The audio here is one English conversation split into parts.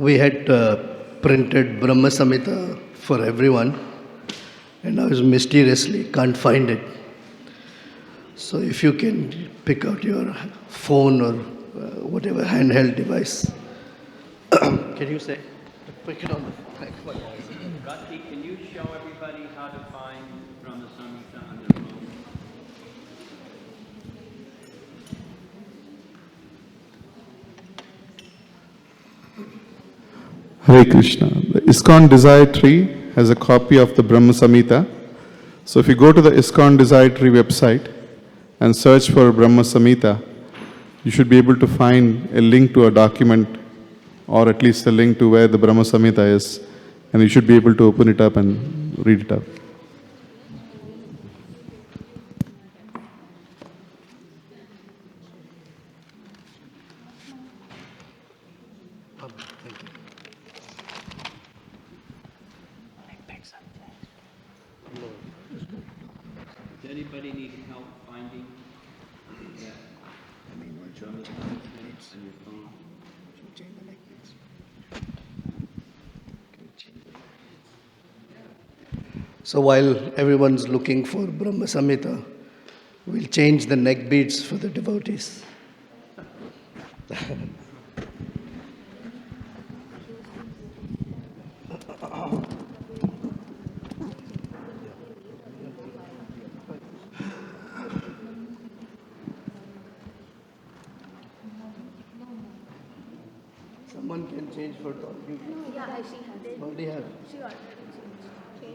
we had printed Brahma Samhita for everyone, and I was mysteriously can't find it. So if you can pick out your phone or whatever handheld device. Can you say? Pick it on the phone. Rati, can you show everybody how to find Brahma Samhita on their phone? Hare Krishna. The ISKCON Desire Tree has a copy of the Brahma Samhita. So if you go to the ISKCON Desire Tree website and search for Brahma Samhita, you should be able to find a link to a document, or at least a link to where the Brahma Samhita is, and you should be able to open it up and read it up. Does anybody need help finding that? Brahma Samhita on your phone? So while everyone's looking for Brahma Samhita, we'll change the neck beads for the devotees. Someone can change for Tom. Yeah, she has. Already have. She already changed. Okay.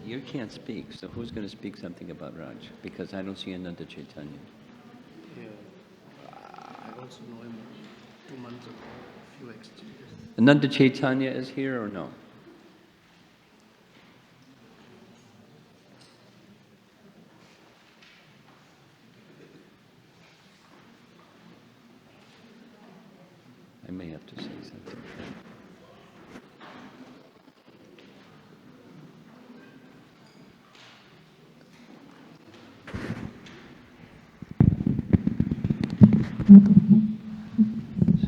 You can't speak, so who's going to speak something about Raj? Because I don't see Ananda Chaitanya. Yeah. I also know him 2 months ago, a few exchanges. Ananda Chaitanya is here or no? I may have to say something.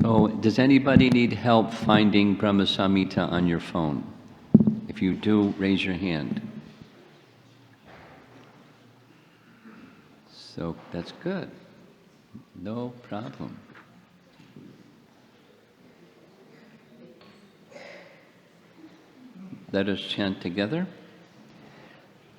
So, does anybody need help finding Brahma Samhita on your phone? If you do, raise your hand. So, that's good. No problem. Let us chant together.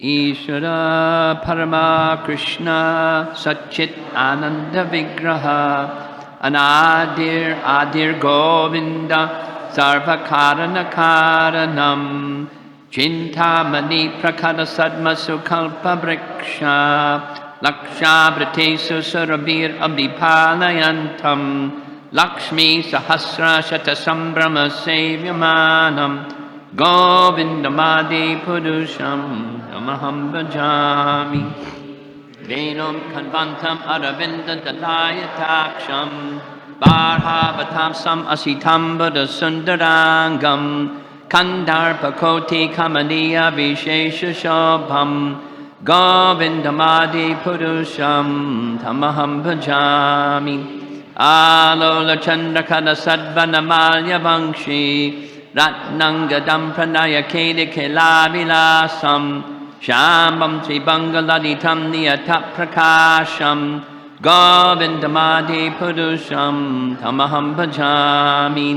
Ishvara Parama Krishna Satchit Ananda Vigraha Anadir Adir Govinda Sarvakarana Karanam Chintamani Prakara Sadma Sukalpa Vriksha Laksha Britesu Surabir Abdipalayantam Lakshmi Sahasra Shata Sambrama Sevyamanam Govindamadi Purusham Namaham Bhajami Venam Kanvantam Aravinda Dalayataksham Barhavatam Sam Asitam Buddha Sundarangam Kandarpa Koti Kamaniya Vishesha Shobham Govindamadi Purusham Tamaham Bhajami Alola Chandrakada Sadvanamalya Vangshi Ratnangadam Pranaya Kede Kelavilasam Shambam Tribangaladitam Niyatap Prakasham Govindamadi Purusham Tamaham Bhajami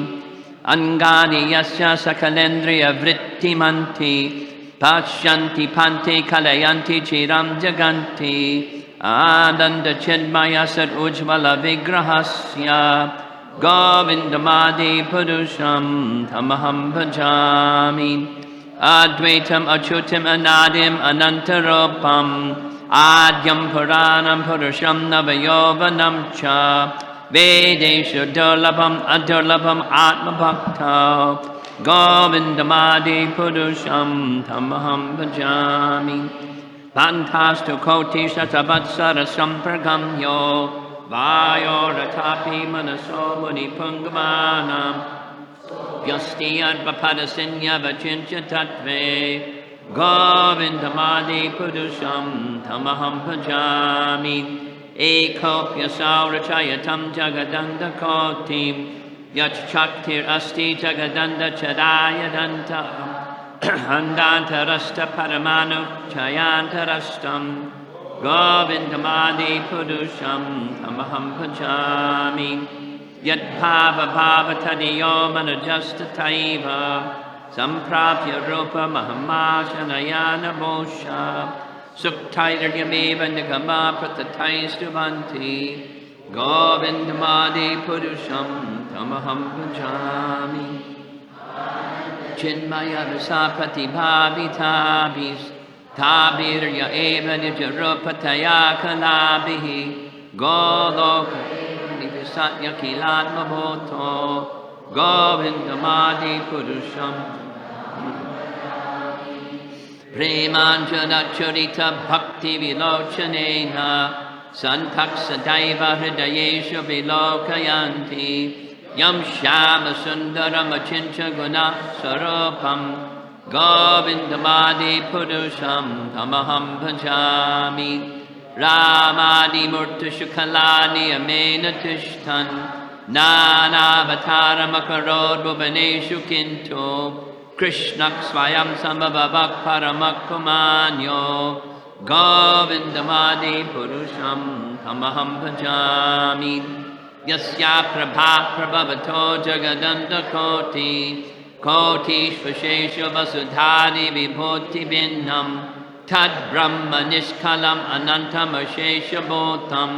Angani Yasya Sakalendriya Vritti Manti Pashyanti pante kalayanti chiram jaganti Ananda chinmaya sat ujvala vigrahasya Govindamadi purusham tamaham bhajami Advaitam achyutam anadim anantarupam Adyam puranam purusham navayovanam cha Vedeshu durlabham adurlabham atmabhakta Govindamadi purusham tamaham bhajami Pantastu koti shatavatsara sampragamyo Vayo ratapi manaso muni pungamanam Vyasti advapadasinya vachincha tatve Govindamadi purusham tamaham bhajami Ekopya saurachayatam jagadanda kotim Yach chaktir asti jagadanda chadayadanta Handantarasta paramanu chayantarastam Govindamadi purusham tamaham bhajami Yat bhava bhava tadiyo manajasta taiva Samprapya rupa mahamashanayana bosha Suktairyameva nigama pratataistuvanti Govindamadi purusham tamaham bhajami Chinmaya visapati bhavitabis Tabirya eva nijarupataya kalabihi Goloka nivisatya kilatma bhoto Govindamadi purusham Premanjana charita bhakti vilochanena Santaksadaiva hridayesha vilokayanti Yam Shama Sundaram Achincha Guna Sarupam Govindamadi Purusham Tamaham Bhajami Ramadi Murta Shukalani Amena Tishtan Nana Avatara Makarod Bhuvaneshu Kinto Krishnak Swayam Samabhavak Paramak Pumanyo Govindamadi Purusham Tamaham Bhajami Yasya prabha prabhavato jagadanda koti Koti svashesha vasudhari vibhoti vinnam Tad brahma nishkalam anantam ashesha bhotam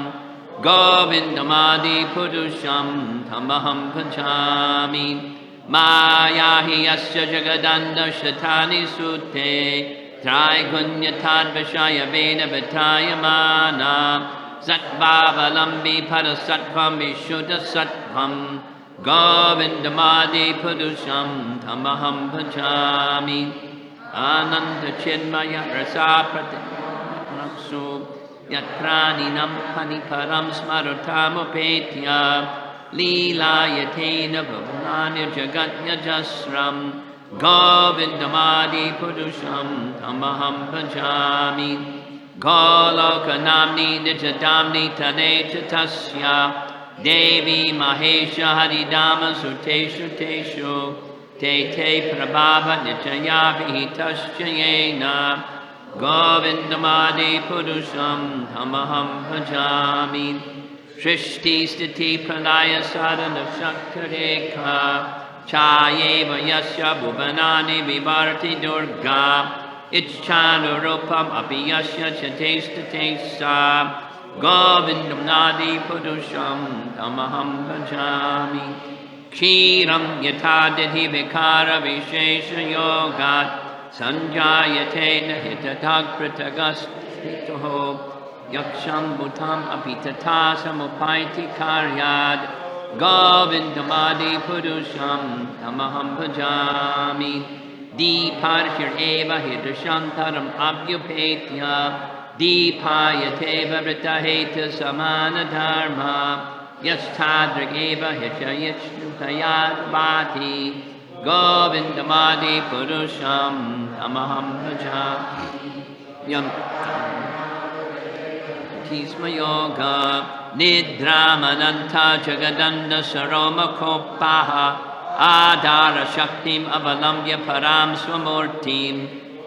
Govindamadi purusham tamaham bhajami Mayahi yasya jagadanda shatani sute Traigunya tad vashaya veda vatayamana Sattvaavalambi parasattvam vishuddha sattvam Govindamadi purusham tamaham bhajami Ananda chinmaya rasa pratinaksu Yatraninam paniparam smarutamupetya Leela yatena bhavani jagatya jasram Govindamadi purusham tamaham bhajami Goloka namni nijadamni tanecha tasya Devi mahesha haridama suteshu teshu Te te prabhava nichaya vihitasyayena Govindamadi purusham tamaham bhajami Shrishti stiti pralaya sadhana shakkareka Chayeva yasya bhuvanani vivarti durga Ichchanurupam apiyasya chatesta Govindam nadi purusham tamaham bhajami Kshiram yatadidhi vikara vishesha yogat Sanjayate nahitatak pritagastitoho Yaksham bhutam apitata samupaiti karyad Govindamadi purusham tamaham bhajami Deeparshir eva hidashantaram abhyupetya Deepayateva vritaheta samana dharma Yastadrig eva hishayichnutayad bhati Govindamadi purusham tamaham bhajami Tisma yoga Nidramananta jagadanda saroma kopaha Adara Shaktim Avalambya Param Swamurtim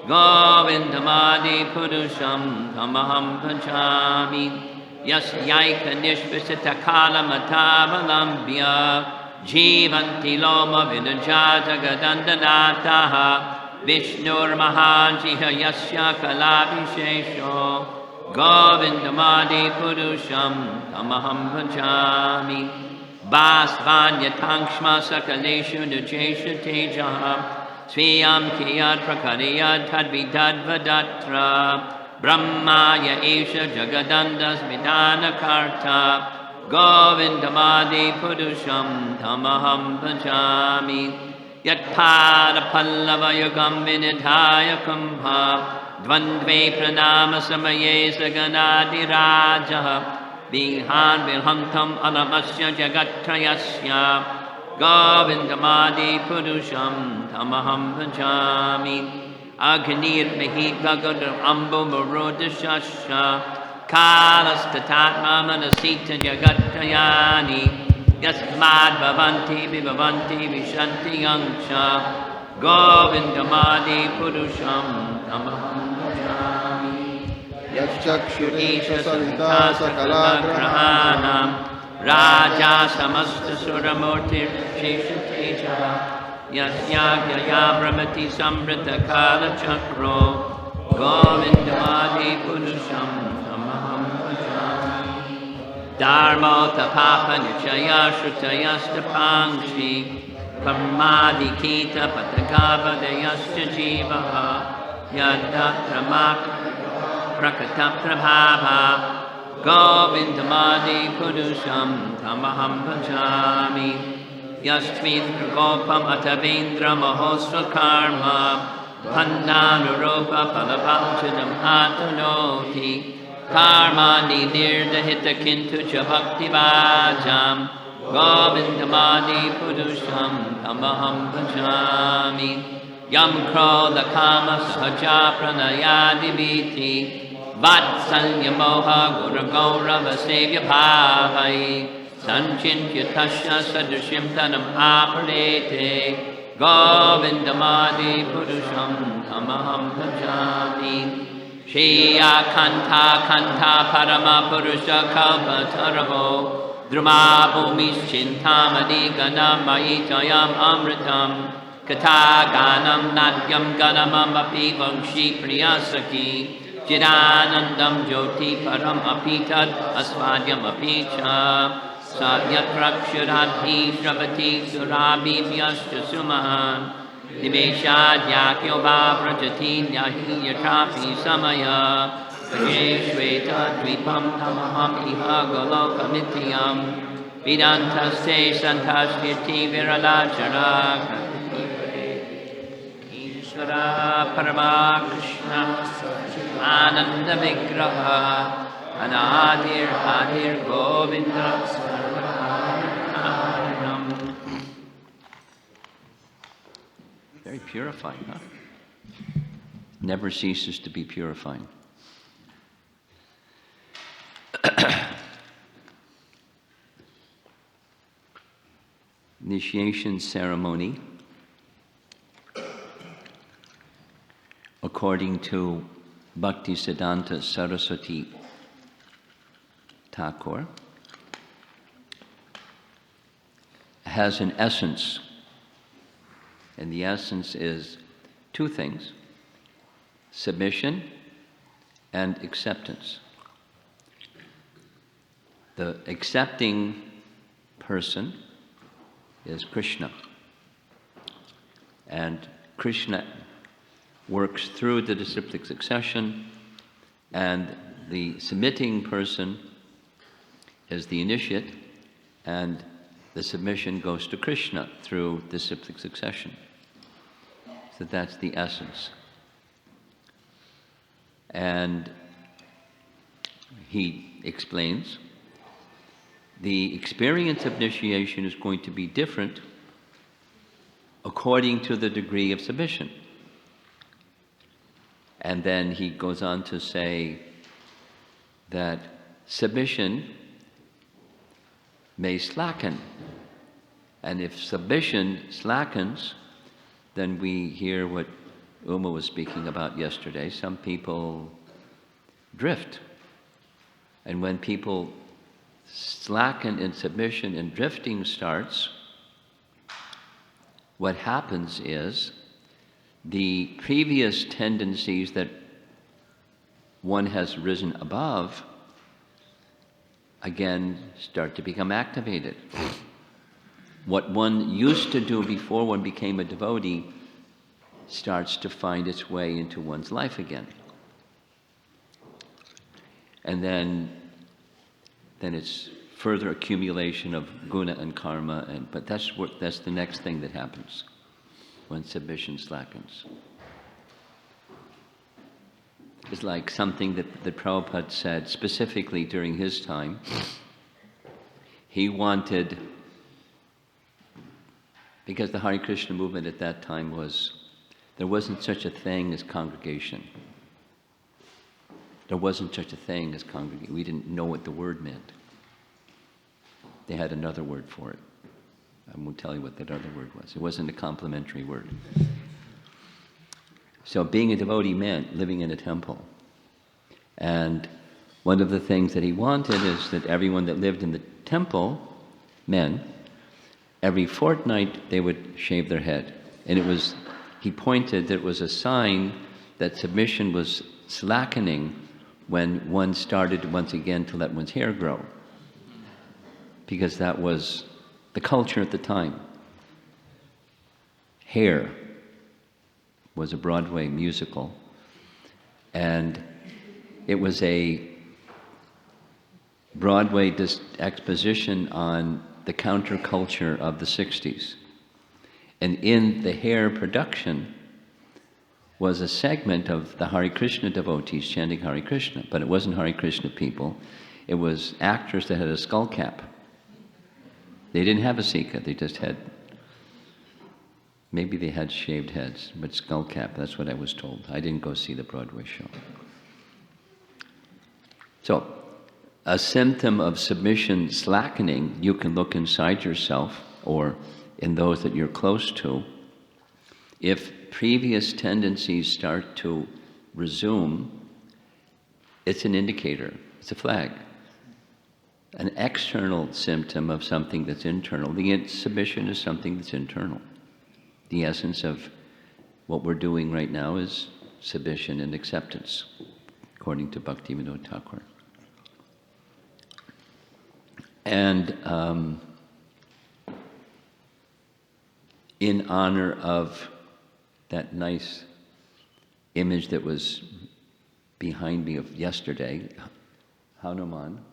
Govindamadi Purusham Tamaham Bhajami Yasyaika Nishvisita Kala Matavalambya Jivanti Loma Vinajata Gadandanataha Vishnur Mahanjiha Yasya Kalabhishesho Govindamadi Purusham Tamaham Bhajami Vasvanya Tankshma Sakaleshu Nujesha Tejaha Sviyam Kiyad Prakariyad Tadvidad Vadatra Brahmaya Esha Jagadandas Vidana Karta Govindamadi Purusham Tamaham Bhajami Yatpada Pallava Yugam Vinidhaya Kumbha Dvandve Pranama Samaye Saganadi Raja Vihan Vilhantam Alamasya Jagatrayasya Govindamadi Purusham Tamaham Bhajami Agnir Mehi Gagadam Ambo Marodashasha Kalastatatma Manasita Jagatrayani Yasmad Bhavanti Vibhavanti Vishanti Yangsha Govindamadi Purusham Tamaham Bhajami यच्चक्षुरेश Savita सकलाग्रहाणाम् Raja Samasta Suramurti Sheshateja Yasyagya Brahmati Samrita Kala Chakro Govindamadi Purusham Tamaham Bhajami Dharma Tapapa Nichaya Shrutayasta Pangshi Parmadi Kita Patagavadayasta Jivaha Yadatra Prakata Prabhava Govindamadi Purusham Tamaham Bhajami Yastvindra Gopam Atavindra Mahosra Karma Pandanuropa Palapanchadam Atanoti Karma Nirda Hita Kintucha Bhakti Vajam Govindamadi Purusham Tamaham Bhajami Yam Krodha Kama Sahaja Pranayadi Viti Vatsalya Moha Gura Gaurava Sevya Bhavai Sanchintya Tasya Sadrishim Tanam Aparete Govindamadi Purusham Tamaham Bhajami Shriya Kanta Kanta Parama Purusha Kalpa Taravo Druma Bhumis Chintamadi Ganam Maitayam Amritam Kata Ganam Natyam Ganamam Api Vamshi Priyasaki Chidanandam Jyoti Param Apitad Asvadyam Apicha Satyat Rakshuradhi Shravati Surabhi Vyascha Sumahan Niveshad Yakyo Vavrajati Nyahi Yatrapi Samaya Vajeshweta Dvipam Tamaham Iha Goloka Nityam Vedantaste Santashyati Viralachara Parama Krishna Ananda Vigraha Anadir Adir Govinda Sarvaharanam. Very purifying, huh? Never ceases to be purifying. Initiation ceremony. According to Bhaktisiddhanta Saraswati Thakur, has an essence, and the essence is two things: submission and acceptance. The accepting person is Krishna, and Krishna works through the disciplic succession, and the submitting person is the initiate, and the submission goes to Krishna through disciplic succession. So that's the essence. And he explains the experience of initiation is going to be different according to the degree of submission. And then he goes on to say that submission may slacken. And if submission slackens, then we hear what Uma was speaking about yesterday. Some people drift. And when people slacken in submission and drifting starts, what happens is the previous tendencies that one has risen above again start to become activated. What one used to do before one became a devotee starts to find its way into one's life again. And then it's further accumulation of guna and karma, but that's the next thing that happens when submission slackens. It's like something that Prabhupada said specifically during his time. He wanted, because the Hare Krishna movement at that time there wasn't such a thing as congregation. There wasn't such a thing as congregation. We didn't know what the word meant. They had another word for it. I won't tell you what that other word was. It wasn't a complimentary word. So being a devotee meant living in a temple. And one of the things that he wanted is that everyone that lived in the temple, men, every fortnight they would shave their head. And he pointed that it was a sign that submission was slackening when one started once again to let one's hair grow. Because that was the culture at the time. Hair was a Broadway musical, and it was a Broadway exposition on the counterculture of the 60s. And in the hair production was a segment of the Hare Krishna devotees chanting Hare Krishna, but it wasn't Hare Krishna people. It was actors that had a skull cap. They didn't have a sika, they just had, maybe they had shaved heads, but skull cap, that's what I was told. I didn't go see the Broadway show. So, a symptom of submission slackening, you can look inside yourself or in those that you're close to. If previous tendencies start to resume, it's an indicator, it's a flag. An external symptom of something that's internal. The submission is something that's internal. The essence of what we're doing right now is submission and acceptance, according to Bhaktivinoda Thakur. And in honor of that nice image that was behind me of yesterday, Hanuman,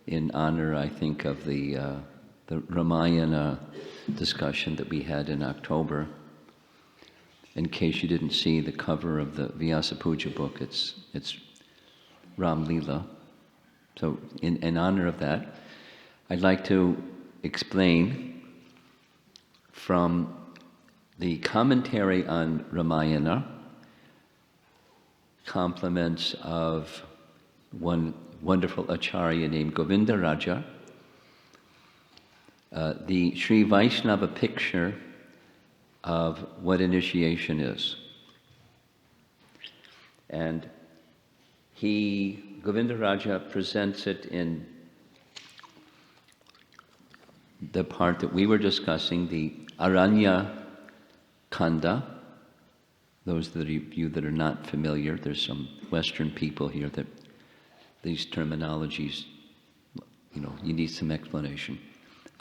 in honor, I think, of the Ramayana discussion that we had in October. In case you didn't see the cover of the Vyasa Puja book, it's Ram Leela. So in honor of that, I'd like to explain from the commentary on Ramayana, compliments of one wonderful acharya named Govinda Raja, the Sri Vaishnava picture of what initiation is. And Govinda Raja presents it in the part that we were discussing, the Aranya Kanda. Those of you that are not familiar, there's some Western people here that these terminologies, you need some explanation.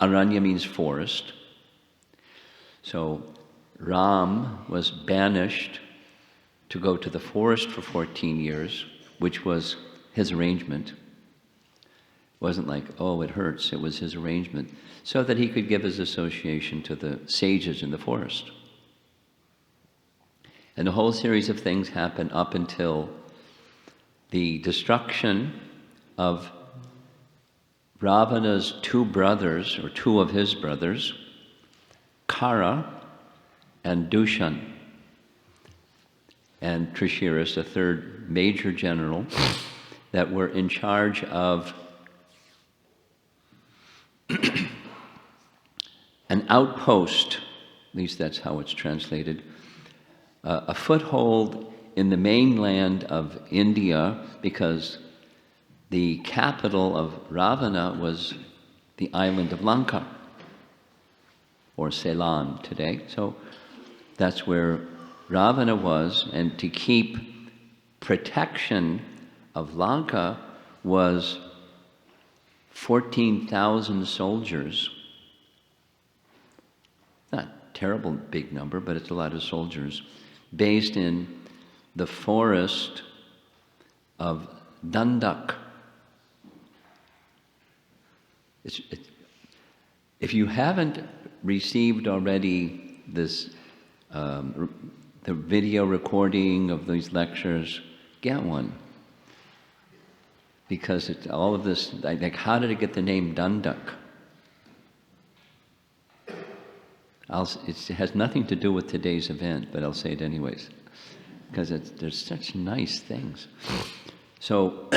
Aranya means forest. So Ram was banished to go to the forest for 14 years, which was his arrangement. It wasn't like, oh, it hurts. It was his arrangement, so that he could give his association to the sages in the forest. And a whole series of things happen up until the destruction of Ravana's two brothers, or two of his brothers, Kara and Dushan, and Trishiras, the third major general, that were in charge of an outpost, at least that's how it's translated, a foothold in the mainland of India, because the capital of Ravana was the island of Lanka, or Ceylon today. So That's where Ravana was, and to keep protection of Lanka was 14,000 soldiers. Not a terrible big number, but it's a lot of soldiers, based in the forest of Dandak. If you haven't received already this, the video recording of these lectures, get one. Because it's all of this, like how did it get the name Dandak? It has nothing to do with today's event, but I'll say it anyways. Because there's such nice things. So,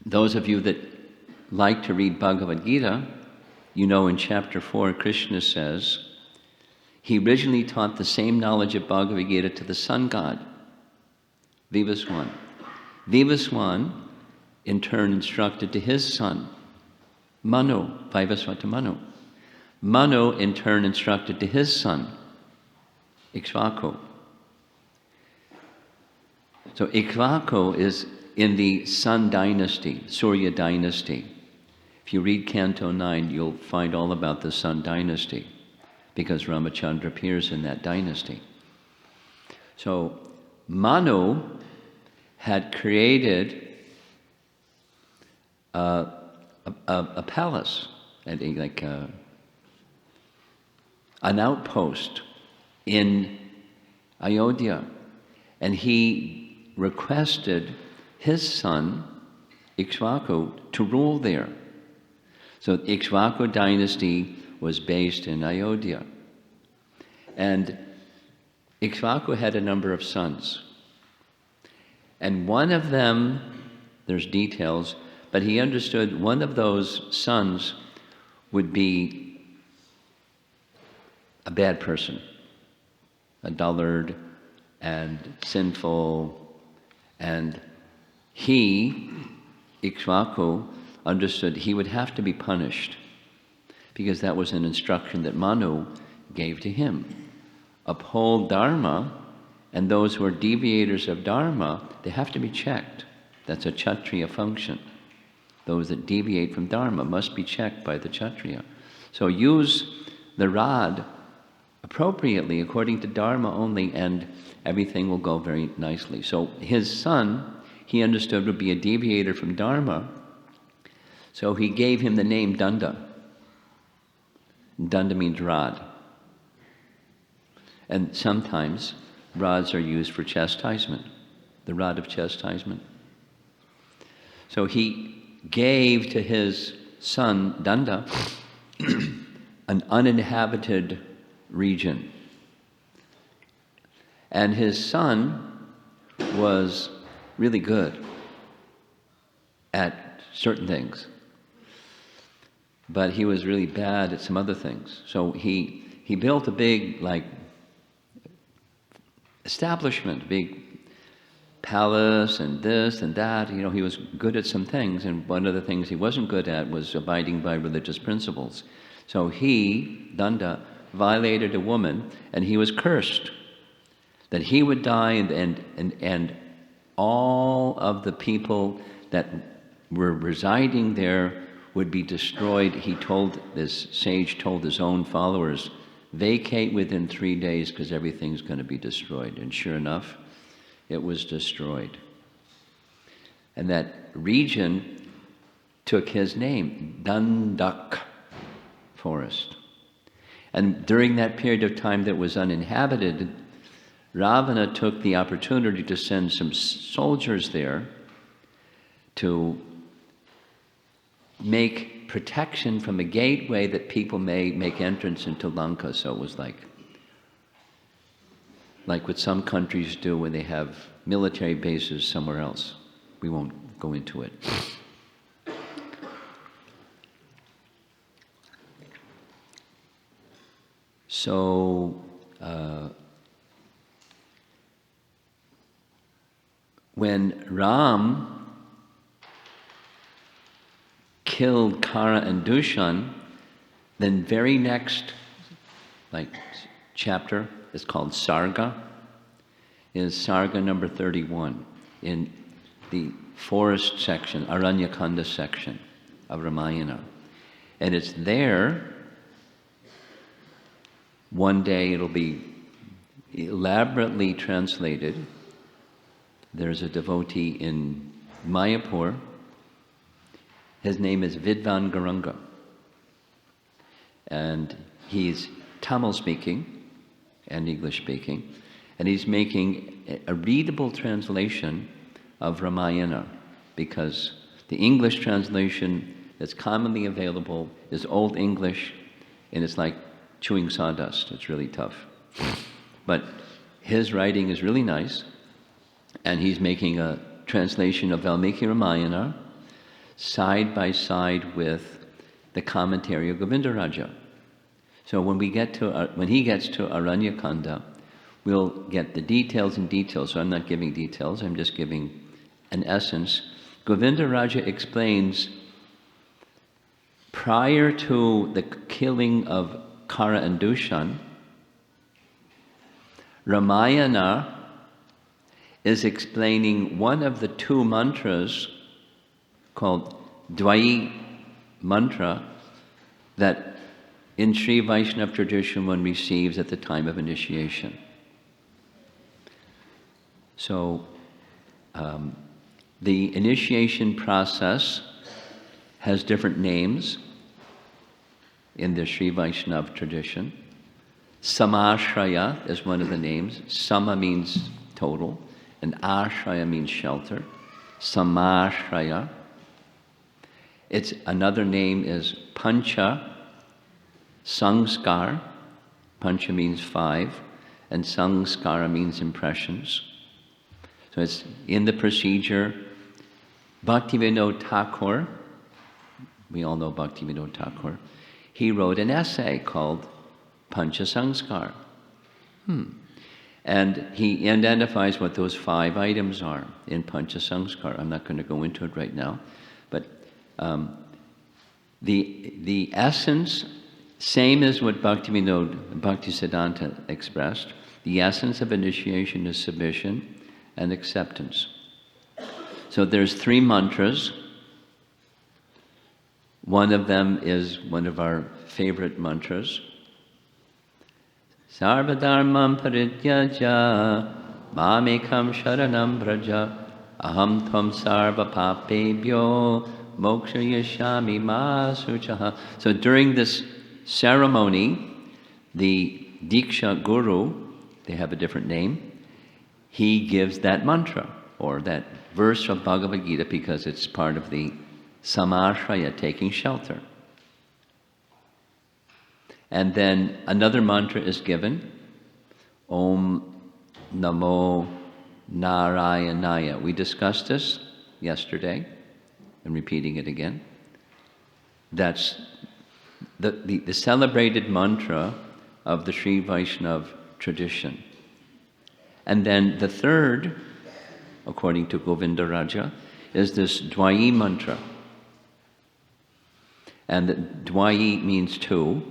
those of you that like to read Bhagavad Gita, you know in chapter 4, Krishna says, he originally taught the same knowledge of Bhagavad Gita to the sun god, Vivaswan. Vivaswan, in turn, instructed to his son, Manu, Vivaswata Manu. Manu, in turn, instructed to his son, Ikshvaku. So Ikshvaku is in the Sun dynasty, Surya dynasty. If you read Canto 9, you'll find all about the Sun dynasty, because Ramachandra appears in that dynasty. So Manu had created a palace, like an outpost in Ayodhya, and he requested his son Ikshvaku to rule there. So the Ikshvaku dynasty was based in Ayodhya, and Ikshvaku had a number of sons, and one of them, there's details, but he understood one of those sons would be a bad person, a dullard and sinful, and he, Ikshvaku, understood he would have to be punished, because that was an instruction that Manu gave to him. Uphold Dharma, and those who are deviators of Dharma, they have to be checked. That's a Kshatriya function. Those that deviate from Dharma must be checked by the Kshatriya. So use the rod appropriately, according to Dharma only, and everything will go very nicely. So his son, he understood, would be a deviator from Dharma, so he gave him the name Danda. Danda means rod. And sometimes rods are used for chastisement, the rod of chastisement. So he gave to his son Danda an uninhabited region. And his son was really good at certain things, but he was really bad at some other things. So he built a big, like, establishment, big palace and this and that. You know, he was good at some things, and one of the things he wasn't good at was abiding by religious principles. So he, Danda, violated a woman, and he was cursed that he would die, and all of the people that were residing there would be destroyed. This sage told his own followers, vacate within 3 days because everything's going to be destroyed. And sure enough, it was destroyed. And that region took his name, Dandak forest. And during that period of time that was uninhabited, Ravana took the opportunity to send some soldiers there to make protection from a gateway that people may make entrance into Lanka. So it was like what some countries do when they have military bases somewhere else. We won't go into it. So when Ram killed Kara and Dushan, then very next chapter, is called Sarga, is Sarga number 31 in the forest section, Aranyakanda section of Ramayana. And it's there, one day it'll be elaborately translated. There's a devotee in Mayapur. His name is Vidvan Garanga. And he's Tamil speaking and English speaking. And he's making a readable translation of Ramayana, because the English translation that's commonly available is Old English, and it's like chewing sawdust. It's really tough. But his writing is really nice, and he's making a translation of Valmiki Ramayana side by side with the commentary of Govindaraja. So when he gets to Aranyakanda, we'll get the details and details. So I'm not giving details, I'm just giving an essence. Govindaraja explains, prior to the killing of Kara and Dushan, Ramayana is explaining one of the two mantras called Dvai mantra that in Sri Vaishnava tradition one receives at the time of initiation. So the initiation process has different names in the Sri Vaishnava tradition. Samashraya is one of the names. Sama means total, and ashraya means shelter. Samashraya. Its another name is Pancha Sanskar. Pancha means 5, and Sanskara means impressions. So it's in the procedure. Bhaktivinoda Thakur, we all know Bhaktivinoda Thakur, he wrote an essay called Pancha Sanskar. And he identifies what those 5 items are in Pancha Sanskar. I'm not going to go into it right now, but the essence, same as what Bhaktisiddhanta expressed, the essence of initiation is submission and acceptance. So there's 3 mantras. One of them is one of our favorite mantras. Sarvadharmam parityaja mamekam sharanam braja aham tvam sarva papebhyo mokshayashami ma suchaha. So during this ceremony, the Diksha Guru, they have a different name, he gives that mantra, or that verse of Bhagavad Gita, because it's part of the Samashraya, taking shelter. And then another mantra is given, Om Namo Narayanaya. We discussed this yesterday. I'm repeating it again. That's the celebrated mantra of the Sri Vaishnava tradition. And then the third, according to Govindaraja, is this Dvai mantra. And the Dvai means 2,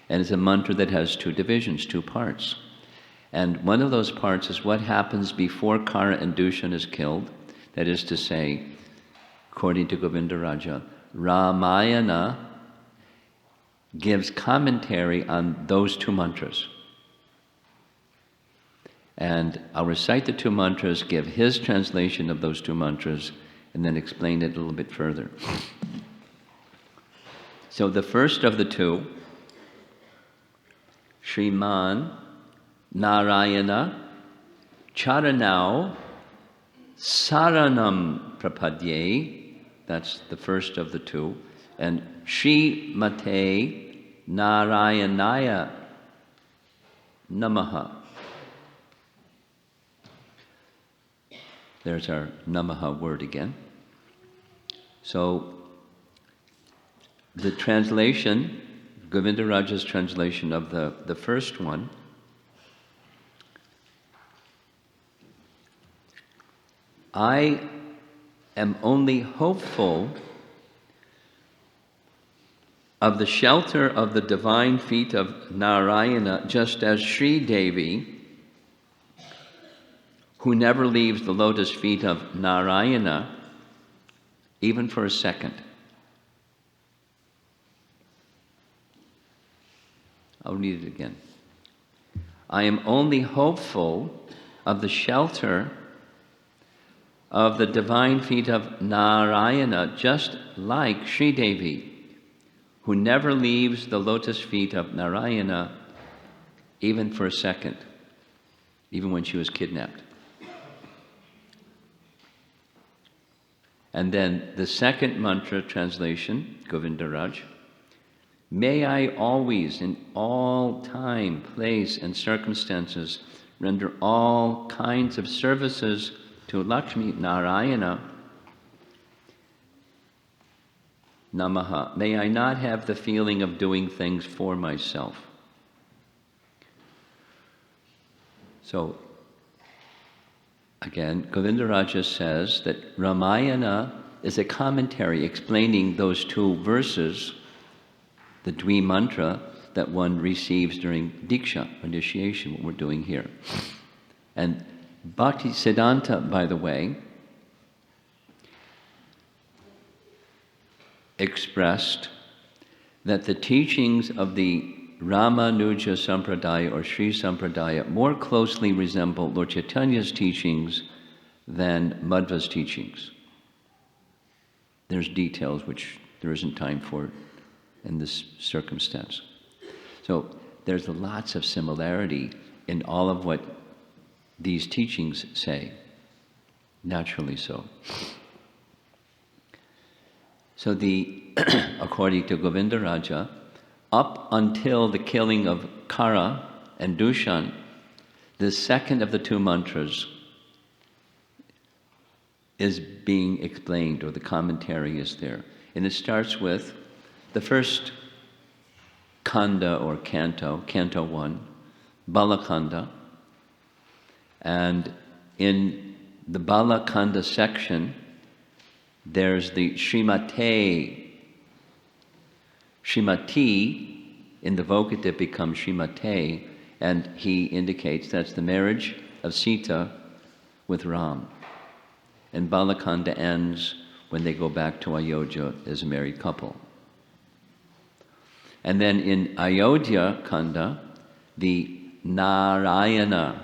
and it's a mantra that has 2 divisions, 2 parts. And one of those parts is what happens before Kara and Dushan is killed. That is to say, according to Govindaraja, Ramayana gives commentary on those 2 mantras. And I'll recite the 2 mantras, give his translation of those 2 mantras, and then explain it a little bit further. So the first of the 2, Shriman Narayana Charanau Saranam Prapadye, that's the first of the 2, and Shri Mate Narayanaya Namaha. There's our Namaha word again. So the translation, Govindaraja's translation of the first one, I am only hopeful of the shelter of the divine feet of Narayana, just as Sri Devi, who never leaves the lotus feet of Narayana, even for a second. I'll read it again. I am only hopeful of the shelter of the divine feet of Narayana, just like Sri Devi, who never leaves the lotus feet of Narayana even for a second, even when she was kidnapped. And then the second mantra translation, Govindaraj, may I always, in all time, place, and circumstances, render all kinds of services to Lakshmi Narayana Namaha. May I not have the feeling of doing things for myself. So, again, Govindaraja says that Ramayana is a commentary explaining those two verses, the Dvi mantra that one receives during Diksha, initiation, what we're doing here. And Bhakti Siddhanta, by the way, expressed that the teachings of the Ramanuja Sampradaya or Sri Sampradaya more closely resemble Lord Chaitanya's teachings than Madhva's teachings. There's details which there isn't time for in this circumstance. So there's lots of similarity in all of what these teachings say, naturally so. So according to Govindaraja, up until the killing of Kara and Dushan, the second of the two mantras is being explained, or the commentary is there. And it starts with the first kanda or canto 1, Balakanda. And in the Balakanda section, there's the Srimati. In the vocative becomes Srimati, and he indicates that's the marriage of Sita with Ram. And Balakanda ends when they go back to Ayodhya as a married couple. And then in Ayodhya Kanda, the Narayana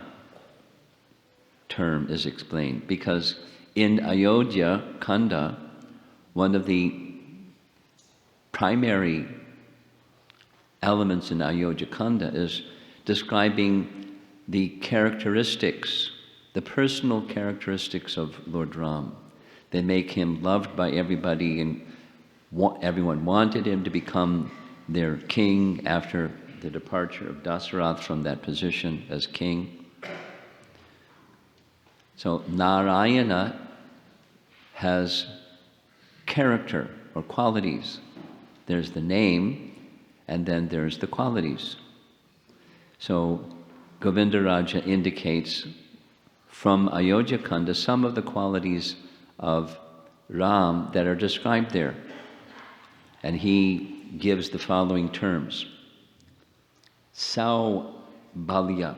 term is explained, because in Ayodhya Kanda, one of the primary elements in Ayodhya Kanda is describing the characteristics, the personal characteristics of Lord Ram. They make him loved by everybody, and everyone wanted him to become their king after the departure of Dasarath from that position as king. So Narayana has character or qualities. There's the name, and then there's the qualities. So Govindaraja indicates from Ayodhya Kanda some of the qualities of Ram that are described there. And he gives the following terms. Saubalya.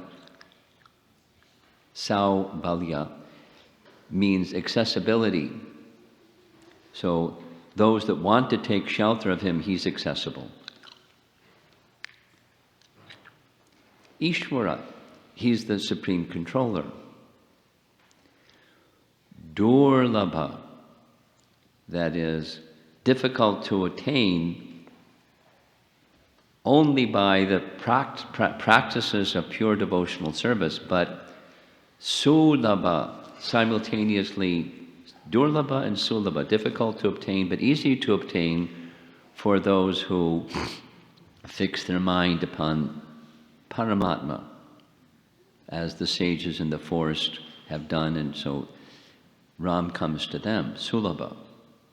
Saubalya means accessibility. So those that want to take shelter of him, he's accessible. Ishvara, he's the supreme controller. Durlabha, that is difficult to attain only by the practices of pure devotional service, but sulabha, simultaneously durlabha and sulabha, difficult to obtain but easy to obtain for those who fix their mind upon Paramatma, as the sages in the forest have done, and so Ram comes to them, sulabha.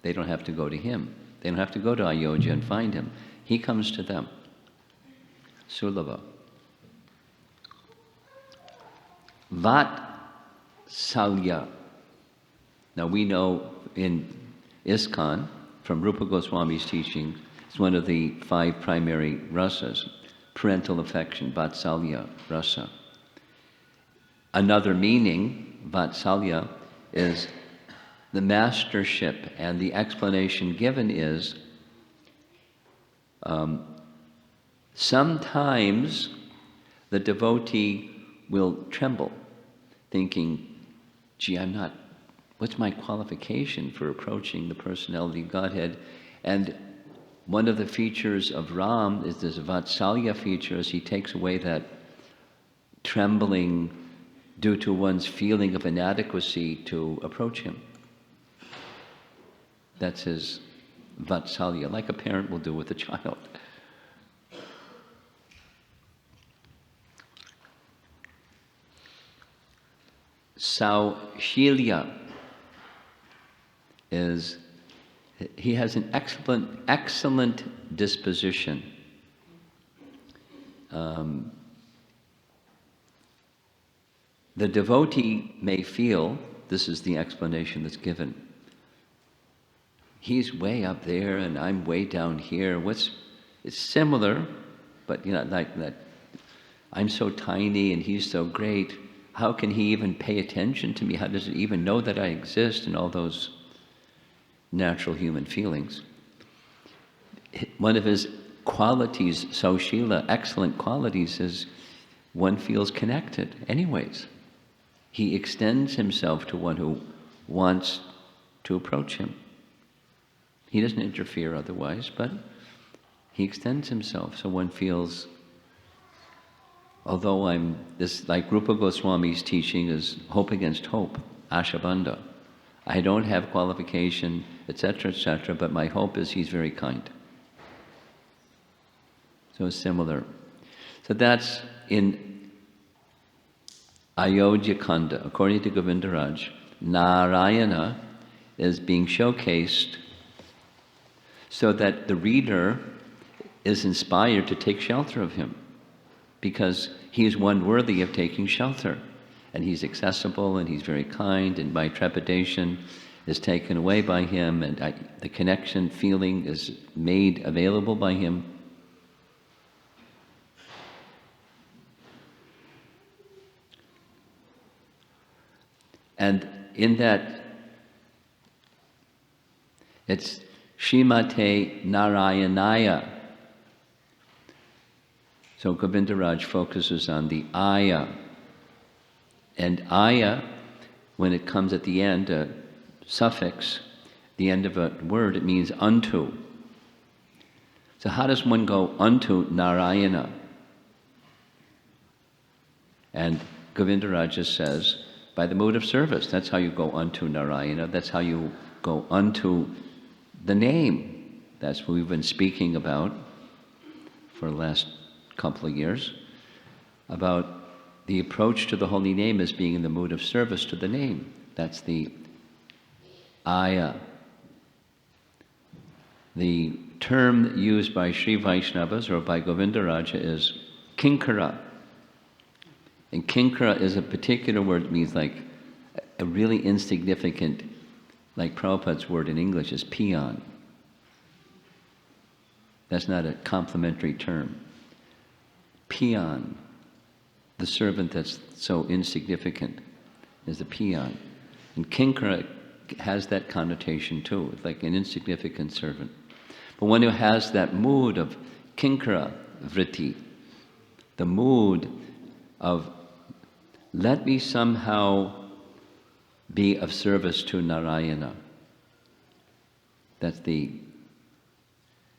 They don't have to go to him. They don't have to go to Ayodhya and find him. He comes to them. Sulabha. Vatsalya. Now we know in ISKCON, from Rupa Goswami's teaching, It's one of the 5 primary rasas. Parental affection, vatsalya rasa. Another meaning, vatsalya, is the mastership, and the explanation given is sometimes the devotee will tremble, thinking, gee, what's my qualification for approaching the personality of Godhead? And one of the features of Ram is this Vatsalya feature, as he takes away that trembling due to one's feeling of inadequacy to approach him. That's his Vatsalya, like a parent will do with a child. Saushilya is, he has an excellent disposition. The devotee may feel, this is the explanation that's given, he's way up there and I'm way down here. It's similar, but like that, I'm so tiny and he's so great. How can he even pay attention to me? How does he even know that I exist? And all those natural human feelings. One of his qualities, Saushila, excellent qualities, is one feels connected anyways. He extends himself to one who wants to approach him. He doesn't interfere otherwise, but he extends himself, so one feels, although like Rupa Goswami's teaching is hope against hope, ashabandha. I don't have qualification, etc., but my hope is he's very kind. So it's similar. So that's in Ayodhya Kanda. According to Govindaraj, Narayana is being showcased so that the reader is inspired to take shelter of him, because he is one worthy of taking shelter. And he's accessible, and he's very kind, and my trepidation is taken away by him, and the connection feeling is made available by him. And in that, it's Shrimate Narayanaya. So Govindaraj focuses on the Aya. And Aya, when it comes at the end, a suffix, the end of a word, it means unto. So how does one go unto Narayana? And Govindaraj just says, by the mode of service. That's how you go unto Narayana. That's how you go unto the name. That's what we've been speaking about for the last couple of years, about the approach to the holy name as being in the mood of service to the name. That's the Aya. The term used by Sri Vaishnavas or by Govindaraja is Kinkara. And Kinkara is a particular word that means like a really insignificant, like Prabhupada's word in English is peon. That's not a complimentary term. Peon, the servant that's so insignificant, is the peon. And Kinkara has that connotation too, it's like an insignificant servant. But one who has that mood of Kinkara vritti, the mood of let me somehow be of service to Narayana. That's the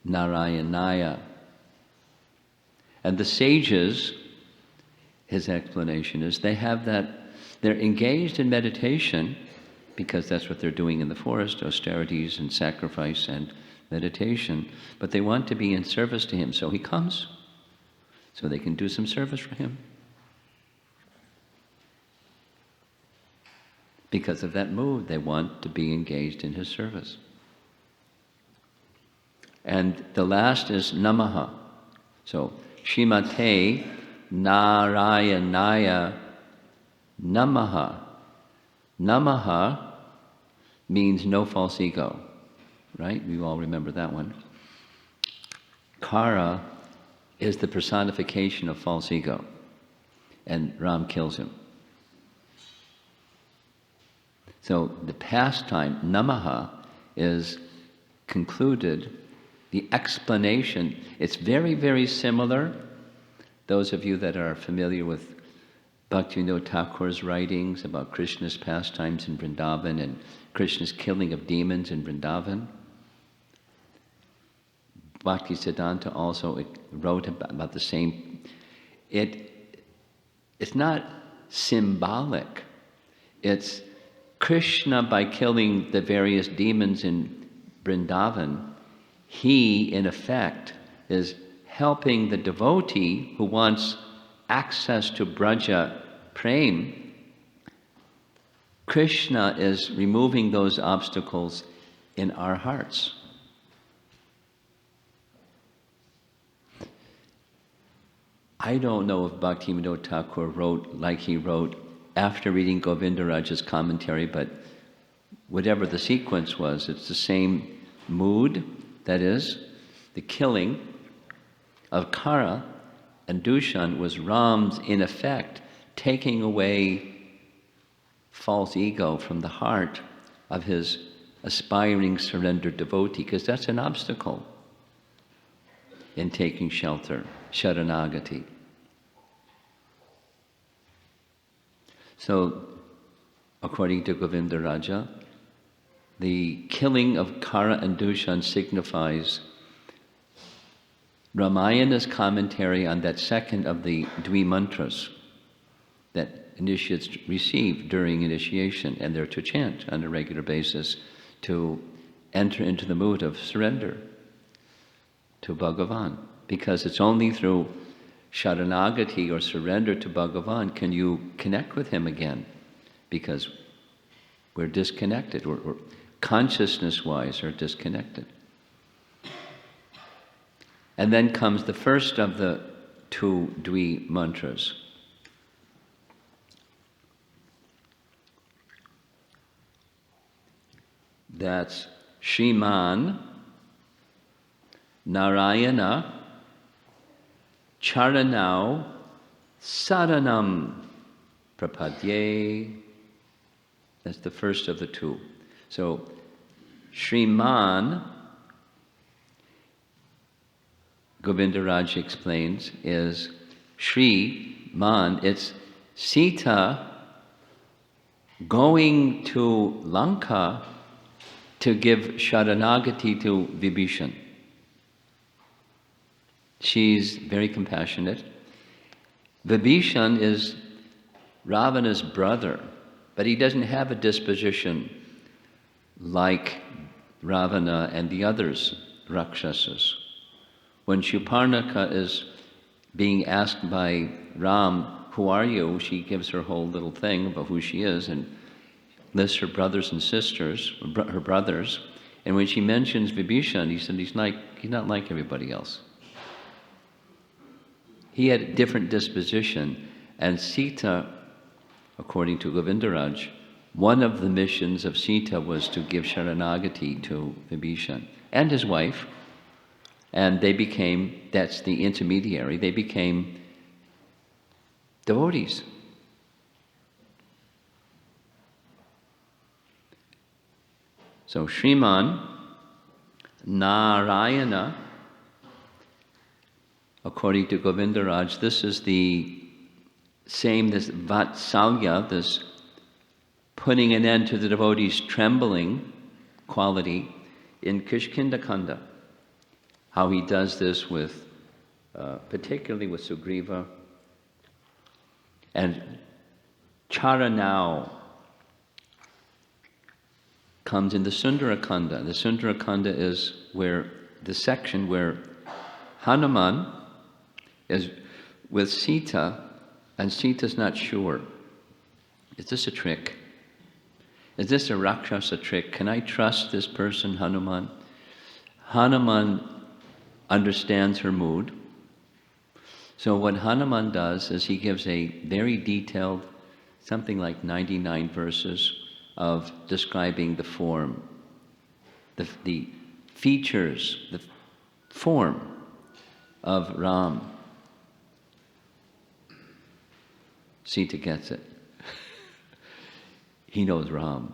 Narayanaya. And the sages, his explanation is, they have that, they're engaged in meditation because that's what they're doing in the forest, austerities and sacrifice and meditation, but they want to be in service to him, so he comes, so they can do some service for him. Because of that mood, they want to be engaged in his service. And the last is Namaha. So, Shrimate Narayanaya Namaha. Namaha means no false ego, right? We all remember that one. Kara is the personification of false ego, and Ram kills him. So the pastime, Namaha, is concluded. The explanation, it's very, very similar. Those of you that are familiar with Bhaktivinoda Thakur's writings about Krishna's pastimes in Vrindavan and Krishna's killing of demons in Vrindavan, Bhaktisiddhanta also wrote about the same. It's not symbolic. It's Krishna, by killing the various demons in Vrindavan, he, in effect, is helping the devotee who wants access to Braja Prem. Krishna is removing those obstacles in our hearts. I don't know if Bhaktivinoda Thakur wrote like he wrote after reading Govindaraja's commentary, but whatever the sequence was, it's the same mood. That is, the killing of Kara and Dushan was Ram's, in effect, taking away false ego from the heart of his aspiring surrendered devotee, because that's an obstacle in taking shelter, sharanagati. So, according to Govindaraja, the killing of Kara and Dushan signifies Ramayana's commentary on that second of the Dvi mantras that initiates receive during initiation, and they're to chant on a regular basis to enter into the mood of surrender to Bhagavan. Because it's only through sharanagati or surrender to Bhagavan can you connect with him again, because we're disconnected, we're consciousness-wise are disconnected. And then comes the first of the two Dvi mantras. That's Shriman Narayana Charanau Saranam Prapadye. That's the first of the two. So, Shriman, Govindaraj explains, is Shri Man. It's Sita going to Lanka to give Sharanagati to Vibhishan. She's very compassionate. Vibhishan is Ravana's brother, but he doesn't have a disposition like Ravana and the others, Rakshasas. When Shuparnaka is being asked by Ram, "Who are you?" she gives her whole little thing about who she is and lists her brothers and sisters, her brothers. And when she mentions Vibhishan, he said he's not like everybody else. He had a different disposition, and Sita, according to Govindaraj, one of the missions of Sita was to give Sharanagati to Vibhishan and his wife, and they became, that's the intermediary, they became devotees. So Shriman Narayana, according to Govindaraj, this is the same, this Vatsalya, this putting an end to the devotee's trembling quality in Kishkinda Kanda. How he does this with, particularly with Sugriva. And Charanau comes in the Sundara Kanda. The Sundara Kanda is where the section where Hanuman is with Sita, and Sita's not sure. Is this a trick? Is this a Rakshasa trick? Can I trust this person, Hanuman? Hanuman understands her mood. So what Hanuman does is he gives a very detailed, something like 99 verses of describing the form, the features, the form of Ram. Sita gets it. He knows Ram,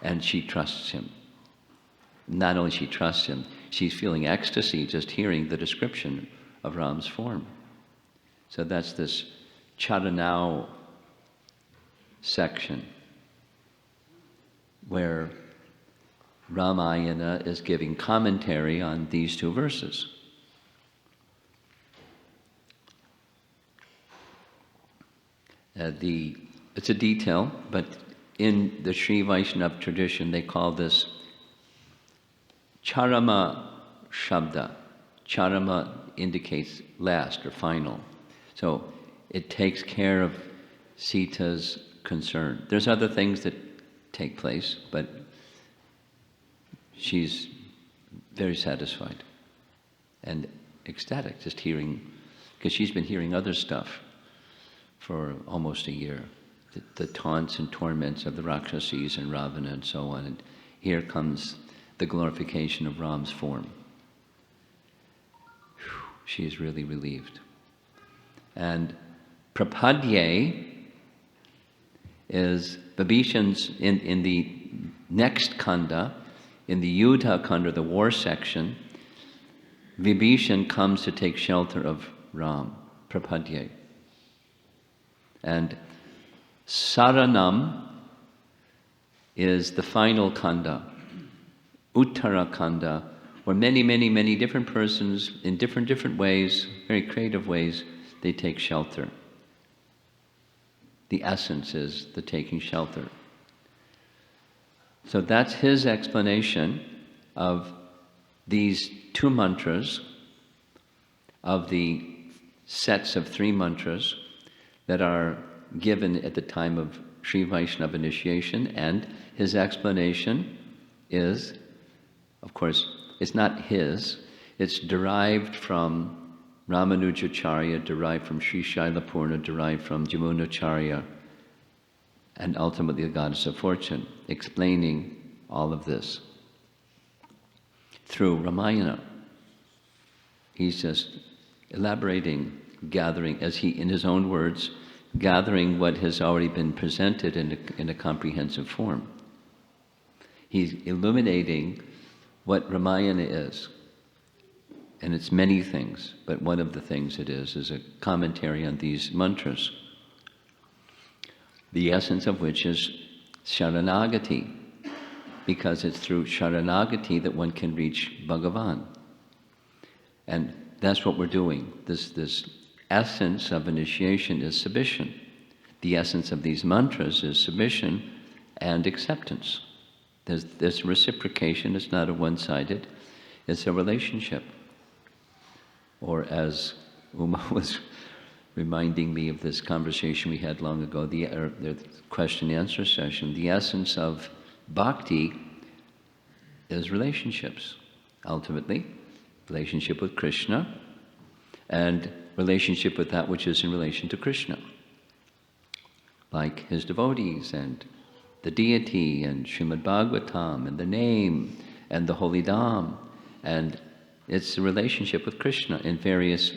and she trusts him. Not only she trusts him, she's feeling ecstasy just hearing the description of Ram's form. So that's this Charanao section where Ramayana is giving commentary on these two verses. It's a detail, but in the Sri Vaishnava tradition, they call this Charama Shabda. Charama indicates last or final. So it takes care of Sita's concern. There's other things that take place, but she's very satisfied and ecstatic just hearing, because she's been hearing other stuff for almost a year. The taunts and torments of the Rakshasis and Ravana and so on. And here comes the glorification of Ram's form. She is really relieved. And Prapadye is Vibhishan's, in the next kanda, in the Yuddha kanda, the war section, Vibhishan comes to take shelter of Ram, Prapadye. And Saranam is the final kanda, Uttara kanda, where many, many, many different persons in different ways, very creative ways, they take shelter. The essence is the taking shelter. So that's his explanation of these two mantras, of the sets of 3 mantras that are given at the time of Sri Vaishnava initiation, and his explanation is, of course, it's not his, it's derived from Ramanujacharya, derived from Sri Shailapurna, derived from Jamunacharya, and ultimately the Goddess of Fortune, explaining all of this through Ramayana. He's just elaborating, gathering, as he, in his own words, gathering what has already been presented in a comprehensive form. He's illuminating what Ramayana is. And it's many things, but one of the things it is a commentary on these mantras, the essence of which is Sharanagati, because it's through Sharanagati that one can reach Bhagavan. And that's what we're doing. This essence of initiation is submission. The essence of these mantras is submission and acceptance. There's reciprocation, it's not a one-sided, it's a relationship. Or as Uma was reminding me of this conversation we had long ago, the question and answer session, the essence of bhakti is relationships. Ultimately, relationship with Krishna and relationship with that which is in relation to Krishna, like his devotees and the deity and Srimad Bhagavatam and the name and the holy dham. And it's a relationship with Krishna in various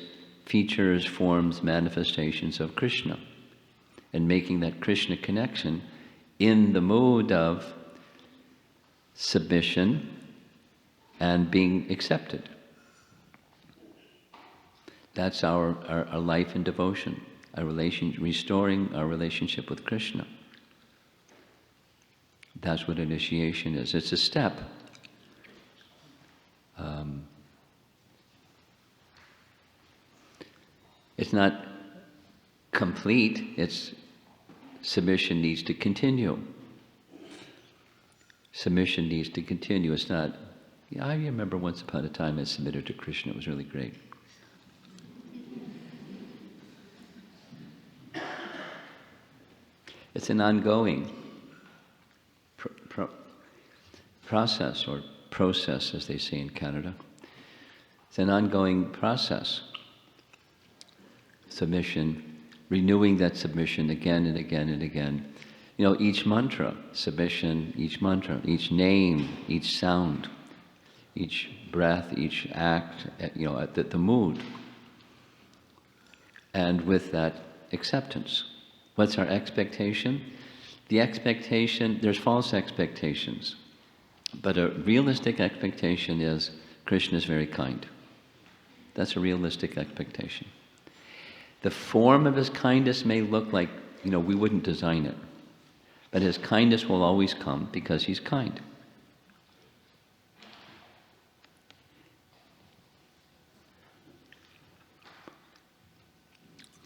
features, forms, manifestations of Krishna, and making that Krishna connection in the mood of submission and being accepted. That's our life in devotion, restoring our relationship with Krishna. That's what initiation is. It's a step. It's not complete. It's submission needs to continue. Submission needs to continue. It's not, I remember once upon a time I submitted to Krishna. It was really great. It's an ongoing process, or process as they say in Canada. It's an ongoing process. Submission, renewing that submission again and again and again. You know, each mantra, submission, each name, each sound, each breath, each act, the mood and with that, acceptance. What's our expectation? The expectation, there's false expectations, but a realistic expectation is Krishna is very kind. That's a realistic expectation. The form of his kindness may look like, we wouldn't design it, but his kindness will always come because he's kind.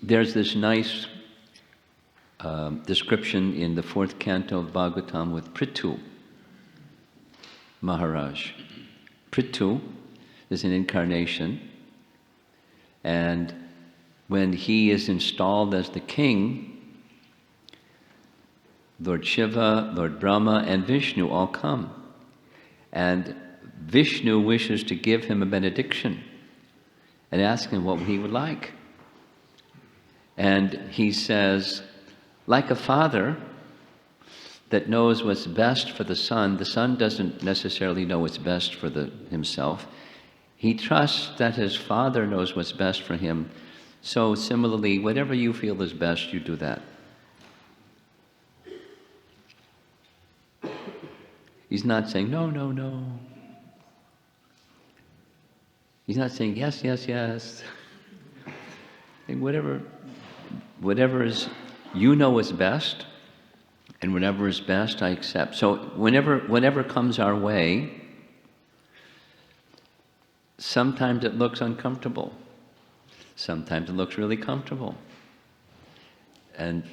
There's this nice description in the 4th canto of Bhagavatam with Prithu Maharaj. Prithu is an incarnation, and when he is installed as the king, Lord Shiva, Lord Brahma, and Vishnu all come. And Vishnu wishes to give him a benediction and ask him what he would like. And he says, like a father that knows what's best for the son doesn't necessarily know what's best for himself. He trusts that his father knows what's best for him. So similarly, whatever you feel is best, you do that. He's not saying, no, no, no. He's not saying, yes, yes, yes. Whatever is, you know is best, and whatever is best, I accept. So whenever comes our way, sometimes it looks uncomfortable. Sometimes it looks really comfortable. And,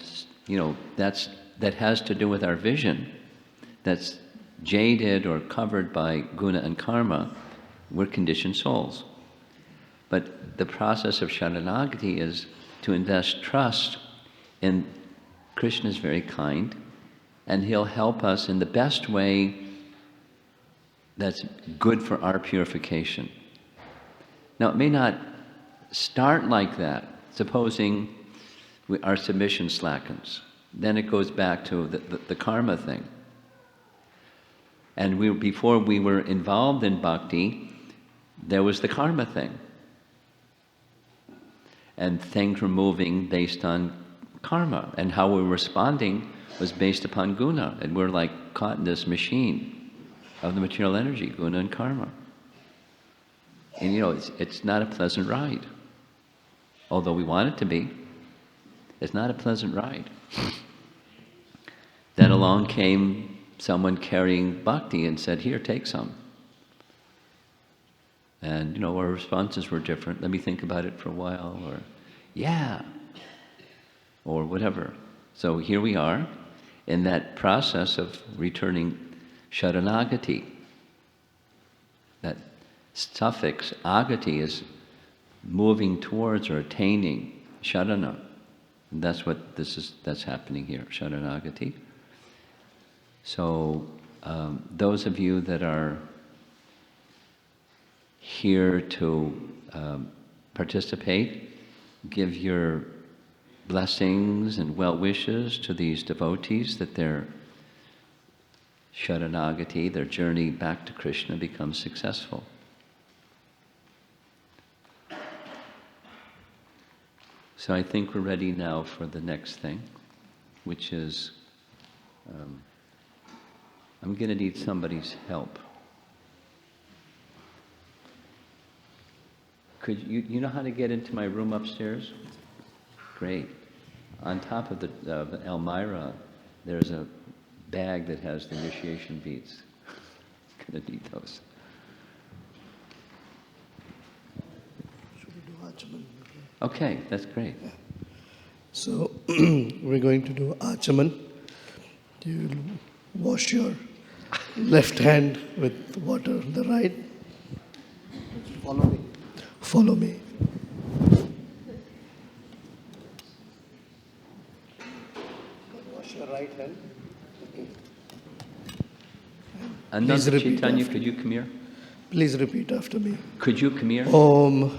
that has to do with our vision. That's jaded or covered by guna and karma. We're conditioned souls. But the process of Sharanagati is to invest trust in Krishna is very kind, and he'll help us in the best way that's good for our purification. Now, it may not start like that. Supposing our submission slackens. Then it goes back to the karma thing. And before we were involved in bhakti, there was the karma thing. And things were moving based on karma. And how we were responding was based upon guna. And we're like caught in this machine of the material energy, guna and karma. And it's not a pleasant ride. Although we want it to be, it's not a pleasant ride. Then along came someone carrying bhakti and said, here, take some. And, our responses were different. Let me think about it for a while, or, yeah, or whatever. So here we are in that process of returning Sharanagati. That suffix, agati, is moving towards or attaining Sharana. And that's that's happening here, Sharanagati. So those of you that are here to participate, give your blessings and well wishes to these devotees that their Sharanagati, their journey back to Krishna, becomes successful. So I think we're ready now for the next thing, which is, I'm going to need somebody's help. Could you know how to get into my room upstairs? Great. On top of the Elmira, there's a bag that has the initiation beads. Going to need those. Should we do Achaman? Okay, that's great. So we're going to do Achaman. You wash your left hand with water, the right. Follow me. Follow me. Wash your right hand. Ananda repeat Chaitanya, after could you come here? Please repeat after me. Could you come here? Om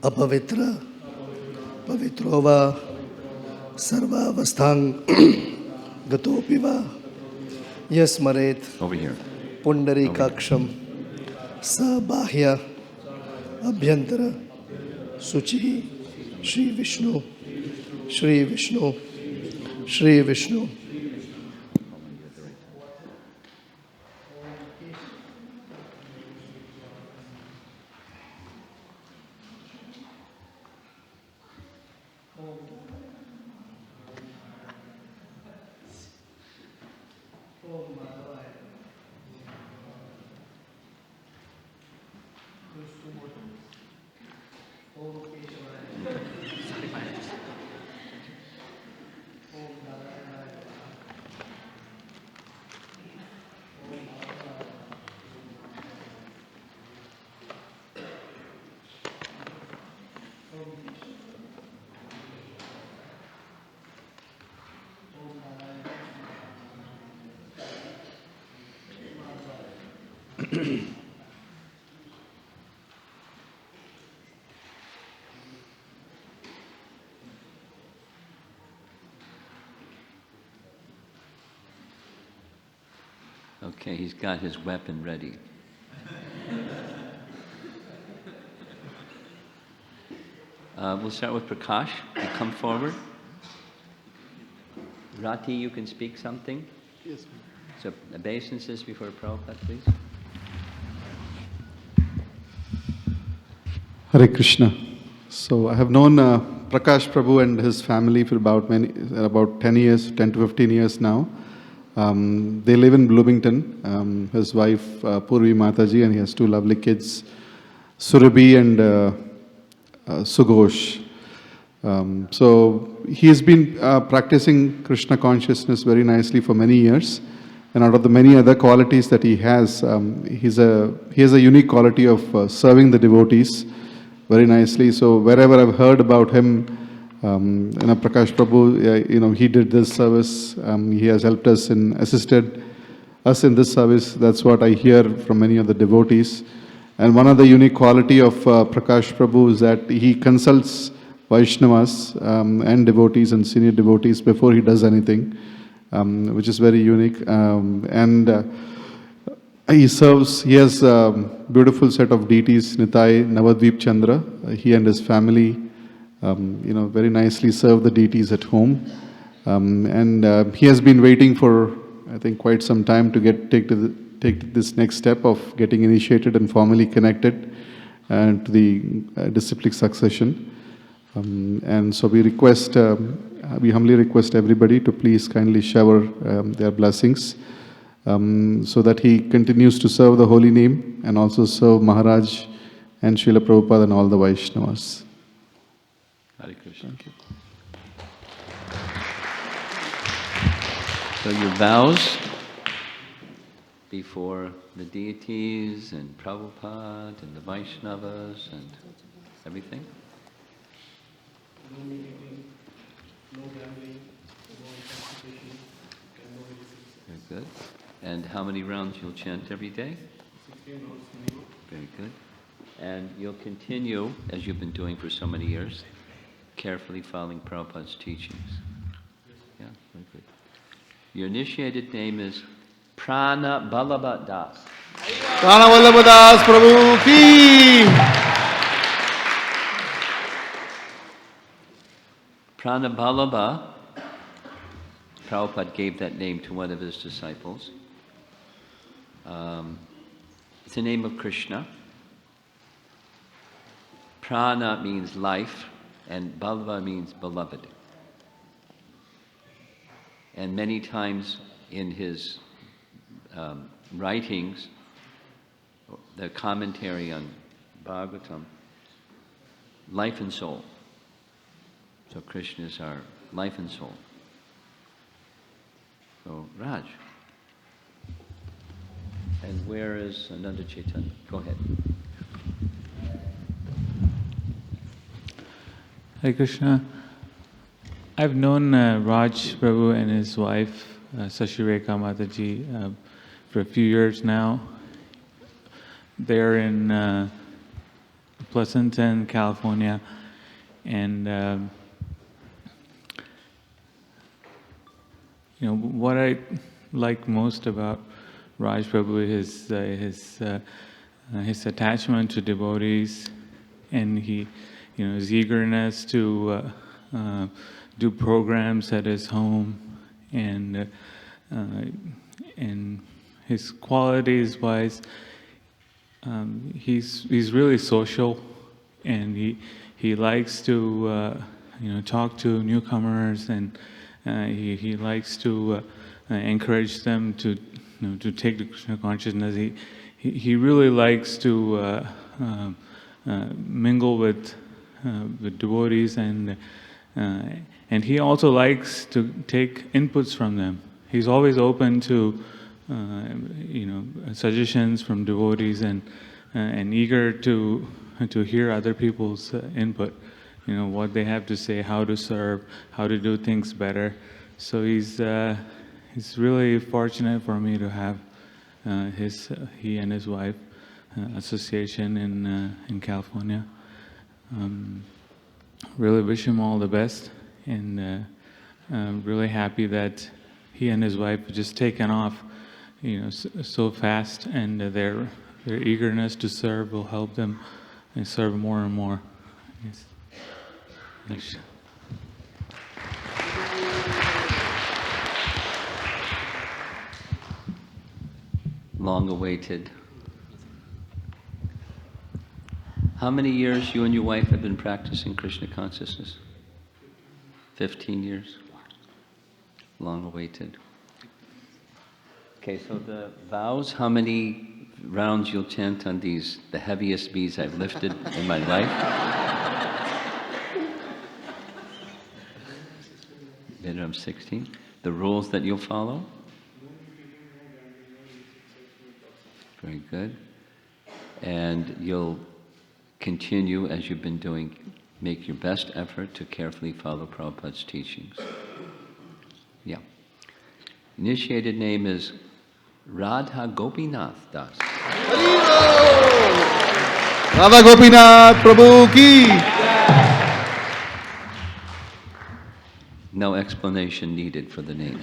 Apavitra Pavitrova Sarvavasthang Gatopiva Yasmaret Over here. Pundari Kaksham Sabahya Abhyantara Suchi Shri Vishnu, Shri Vishnu, Shri Vishnu. Okay, he's got his weapon ready. We'll start with Prakash. You come forward. Rati, you can speak something? Yes. So, obeisances before Prabhupada, please. Hare Krishna. So I have known Prakash Prabhu and his family for about 10 years, 10 to 15 years now. They live in Bloomington. His wife Purvi Mataji, and he has two lovely kids, Surabhi and Sughosh. So he has been practicing Krishna consciousness very nicely for many years. And out of the many other qualities that he has, he has a unique quality of serving the devotees very nicely. So wherever I've heard about him, Prakash Prabhu, he did this service. He has helped us and assisted us in this service. That's what I hear from many of the devotees. And one of the unique quality of Prakash Prabhu is that he consults Vaishnavas and devotees and senior devotees before he does anything, which is very unique. He has a beautiful set of deities, Nitai, Navadvip Chandra. He and his family, very nicely serve the deities at home. He has been waiting for, I think, quite some time to take this next step of getting initiated and formally connected to the disciplic succession. So we humbly request everybody to please kindly shower their blessings so that he continues to serve the holy name and also serve Maharaj and Srila Prabhupada and all the Vaishnavas. Hare Krishna. Thank you. So your vows before the deities and Prabhupada and the Vaishnavas and everything? No meeting, no gambling, no intoxication, and no meditation. Very good. And how many rounds you'll chant every day? 16 rounds minimum. Very good. And you'll continue, as you've been doing for so many years, carefully following Prabhupada's teachings. Yeah, very good. Your initiated name is Prana Ballabha Das. Prana Vallabha Das Prabhu ki! Prana Ballabha, Prabhupada gave that name to one of his disciples. It's the name of Krishna. Prana means life, and Ballabha means beloved. And many times in his writings, the commentary on Bhagavatam, life and soul. So Krishna is our life and soul. So Raj. And where is Ananda Chaitanya? Go ahead. Hare Krishna. I've known Raj Prabhu and his wife, Sashireka Mataji, for a few years now. They're in Pleasanton, California, and what I like most about Raj Prabhu is his attachment to devotees, and he his eagerness to do programs at his home, and his qualities wise, he's really social, and he likes to talk to newcomers, and he likes to encourage them to take the Krishna consciousness. He really likes to mingle with devotees, and he also likes to take inputs from them. He's always open to suggestions from devotees, and eager to hear other people's input. What they have to say, how to serve, how to do things better. So he's really fortunate for me to have he and his wife association in California. Really wish him all the best, and I'm really happy that he and his wife have just taken off, so fast, and their eagerness to serve will help them serve more and more. Yes. Thanks. Long awaited. How many years you and your wife have been practicing Krishna consciousness? 15 years. Long awaited. Okay, so the vows, how many rounds you'll chant on these, the heaviest beads I've lifted in my life? Minimum 16. The rules that you'll follow? Very good. And you'll continue, as you've been doing, make your best effort to carefully follow Prabhupada's teachings. Yeah. Initiated name is Radha Gopinath Das. Radha Gopinath Prabhu ki. No explanation needed for the name.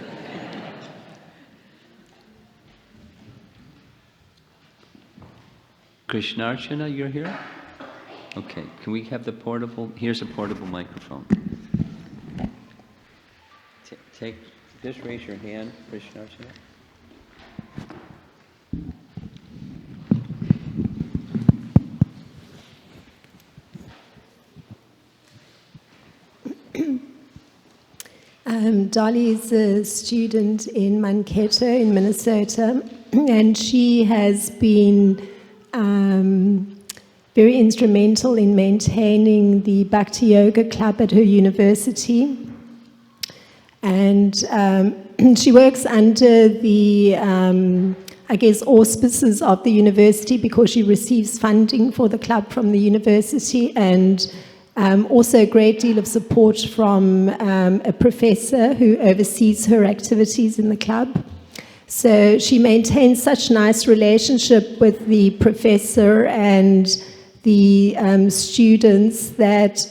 Krishnarchana, you're here? Okay, can we have the portable, here's a portable microphone. Just raise your hand, Krishnarchana. Dolly is a student in Mankato in Minnesota, and she has been very instrumental in maintaining the Bhakti Yoga Club at her university. And she works under the, auspices of the university, because she receives funding for the club from the university, and also a great deal of support from a professor who oversees her activities in the club. So she maintains such a nice relationship with the professor and the students that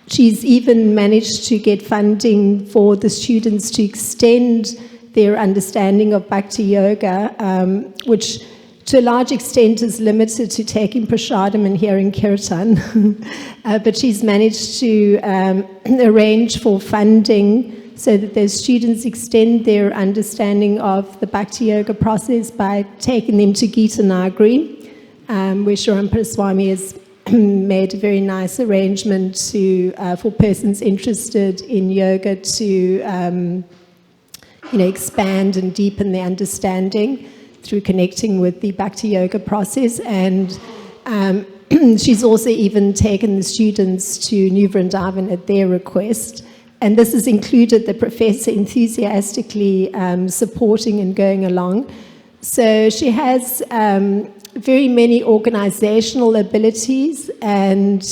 she's even managed to get funding for the students to extend their understanding of Bhakti Yoga, which to a large extent is limited to taking prasadam and hearing kirtan. But she's managed to arrange for funding so that those students extend their understanding of the Bhakti Yoga process by taking them to Gita Nagari, where Romapada Swami has made a very nice arrangement to for persons interested in yoga to expand and deepen their understanding through connecting with the Bhakti Yoga process. And she's also even taken the students to New Vrindavan at their request. And this has included the professor enthusiastically supporting and going along. So she has very many organizational abilities, and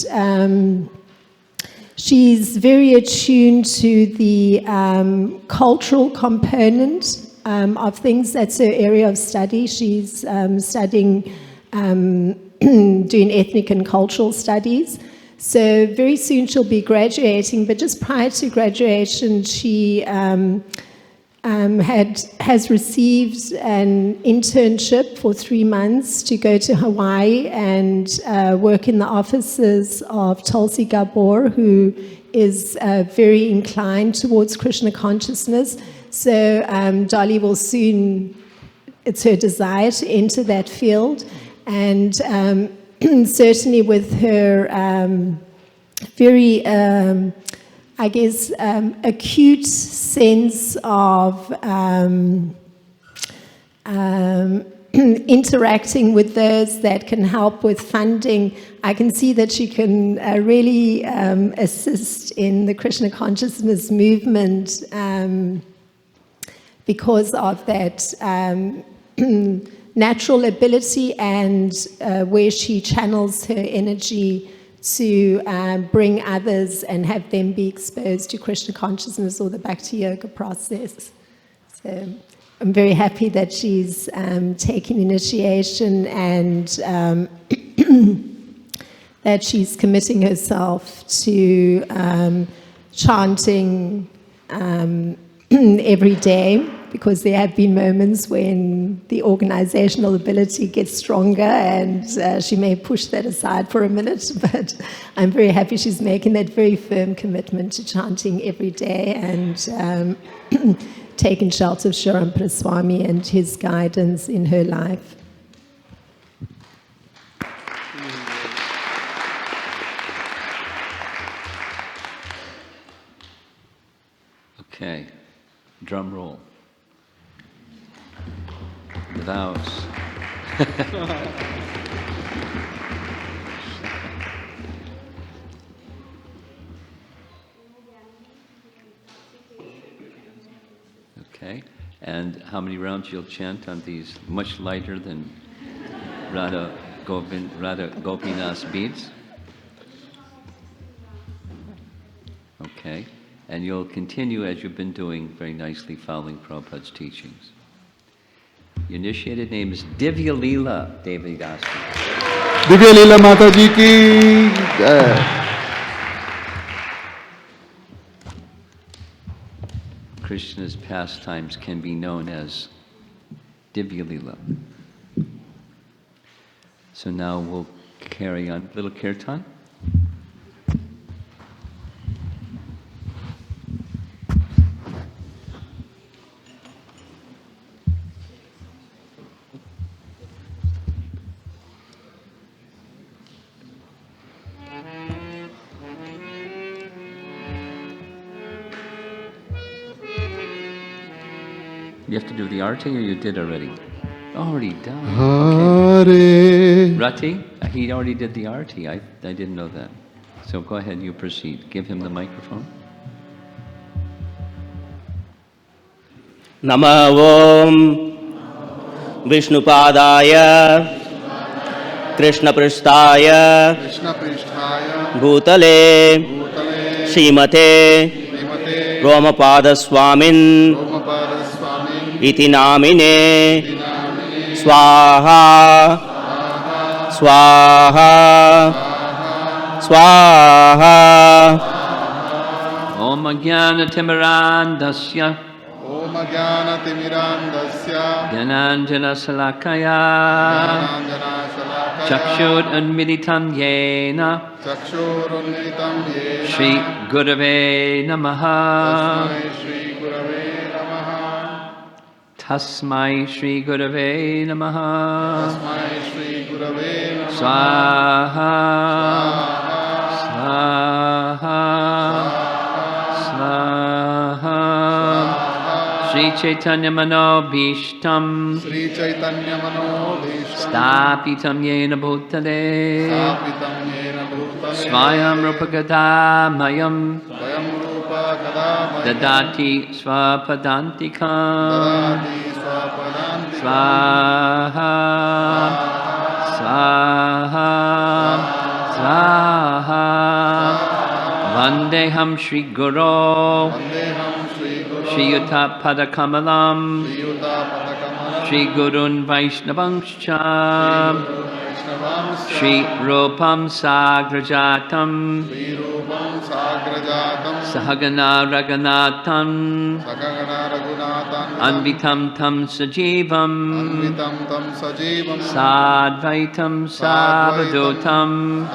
she's very attuned to the cultural component of things. That's her area of study. She's studying, doing ethnic and cultural studies. So very soon she'll be graduating, but just prior to graduation, she has received an internship for 3 months to go to Hawaii and work in the offices of Tulsi Gabor, who is very inclined towards Krishna consciousness. So Dolly will soon, it's her desire to enter that field. And certainly with her very, acute sense of interacting with those that can help with funding, I can see that she can really assist in the Krishna consciousness movement because of that natural ability and where she channels her energy to bring others and have them be exposed to Krishna consciousness or the Bhakti Yoga process. So I'm very happy that she's taken initiation and that she's committing herself to chanting every day, because there have been moments when the organizational ability gets stronger and she may push that aside for a minute, but I'm very happy she's making that very firm commitment to chanting every day and taking shelter of Romapada Swami and his guidance in her life. Okay, drum roll. The vows. Okay, and how many rounds you'll chant on these? Much lighter than Radha Gopinath's beads? Okay, and you'll continue as you've been doing very nicely, following Prabhupada's teachings. Your initiated name is Divya Leela Devi Das. Divya लीला माता जी की जय। Krishna's pastimes can be known as Divya Leela. So now we'll carry on. Little kirtan. You have to do the arti, or you did already? Already done. Okay. Hare. Rati, he already did the arti. I didn't know that. So go ahead, you proceed. Give him the microphone. Nama Om Vishnupadaya Krishna Pristhaya Krishna पृष्ठाय Bhutale भूतले Srimate श्रीमते Romapada Swamin Rompad स्वामी Iti Namine नामिने Swaha Swaha Swaha Om Jnana Timirandasya ओम ज्ञानतिमिरान्धस्य Jnananjana Salakaya ज्ञानाञ्जनाशलाकया Chakshur Unmilitam Yena चक्षुरुन्मिलितं येन Shri Gurave Namaha तस्मै श्री गुरवे नमः Tasmai Shri Gurave Namaha तस्मै श्री गुरवे नमः Swaha Swaha Swaha Shri Chaitanya Manobhishtam Shri Chaitanya मनोभीष्टं Stapitam Yena Bhutale स्थापितं येन भूतले Swayam Rupagadhamayam स्वयं रूप कदा Dadati Swapadantikam ददाति स्वपदान्तिकं Swaha Swaha Swaha Vandeham Shri Guru वन्देऽहं श्रीगुरो Shri Yuta Padakamalam श्रीयुतापदकमलं Shri Gurun Vaishnavangscha वैष्णवांश्च Shri Rupam Sagrajatam श्रीरूपं साग्रजातं Sahagana Raghunatham सकगण रघुनाथं Anvitam tam sajivam Anvitam tam sajivam Sadvaitam savadotam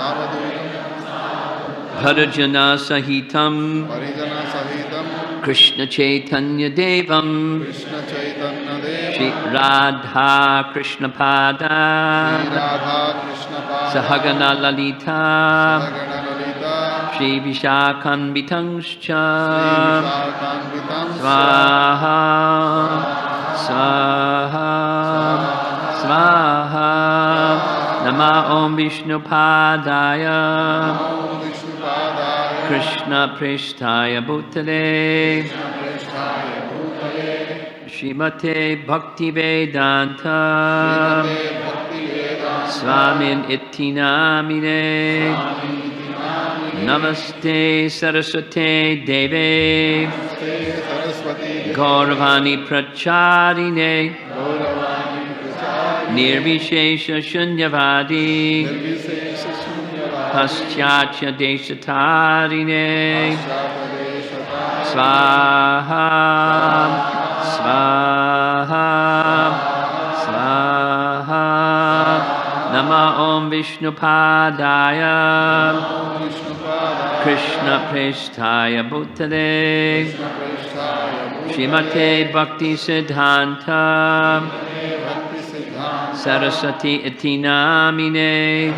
Bharajana sahitam Parijana sahitam Krishna Chaitanya Devam Krishna Chaitanya Shri Deva Radha Krishna Shri Pada Radha Krishna Pada Sahagana Lalita Sagana Lalita Shri Vishakhanvitangscha Vishakanvitam Swaha Swaha Swaha Nama Om Vishnu Padaya Vishnu Padaya Krishna Prishtaya Bhutale Srimate Bhakti Vedanta Swamin Ittinamine Namaste Saraswate Deve Saraswati Gauravani Pracharine Nirvishesha Shunyavadi Paschatya Deshatarine Swaha Swaha Swaha Nama Om Vishnu Padaya Krishna Prishtaya Bhutale Srimate Bhakti Siddhanta Saraswati Iti Namine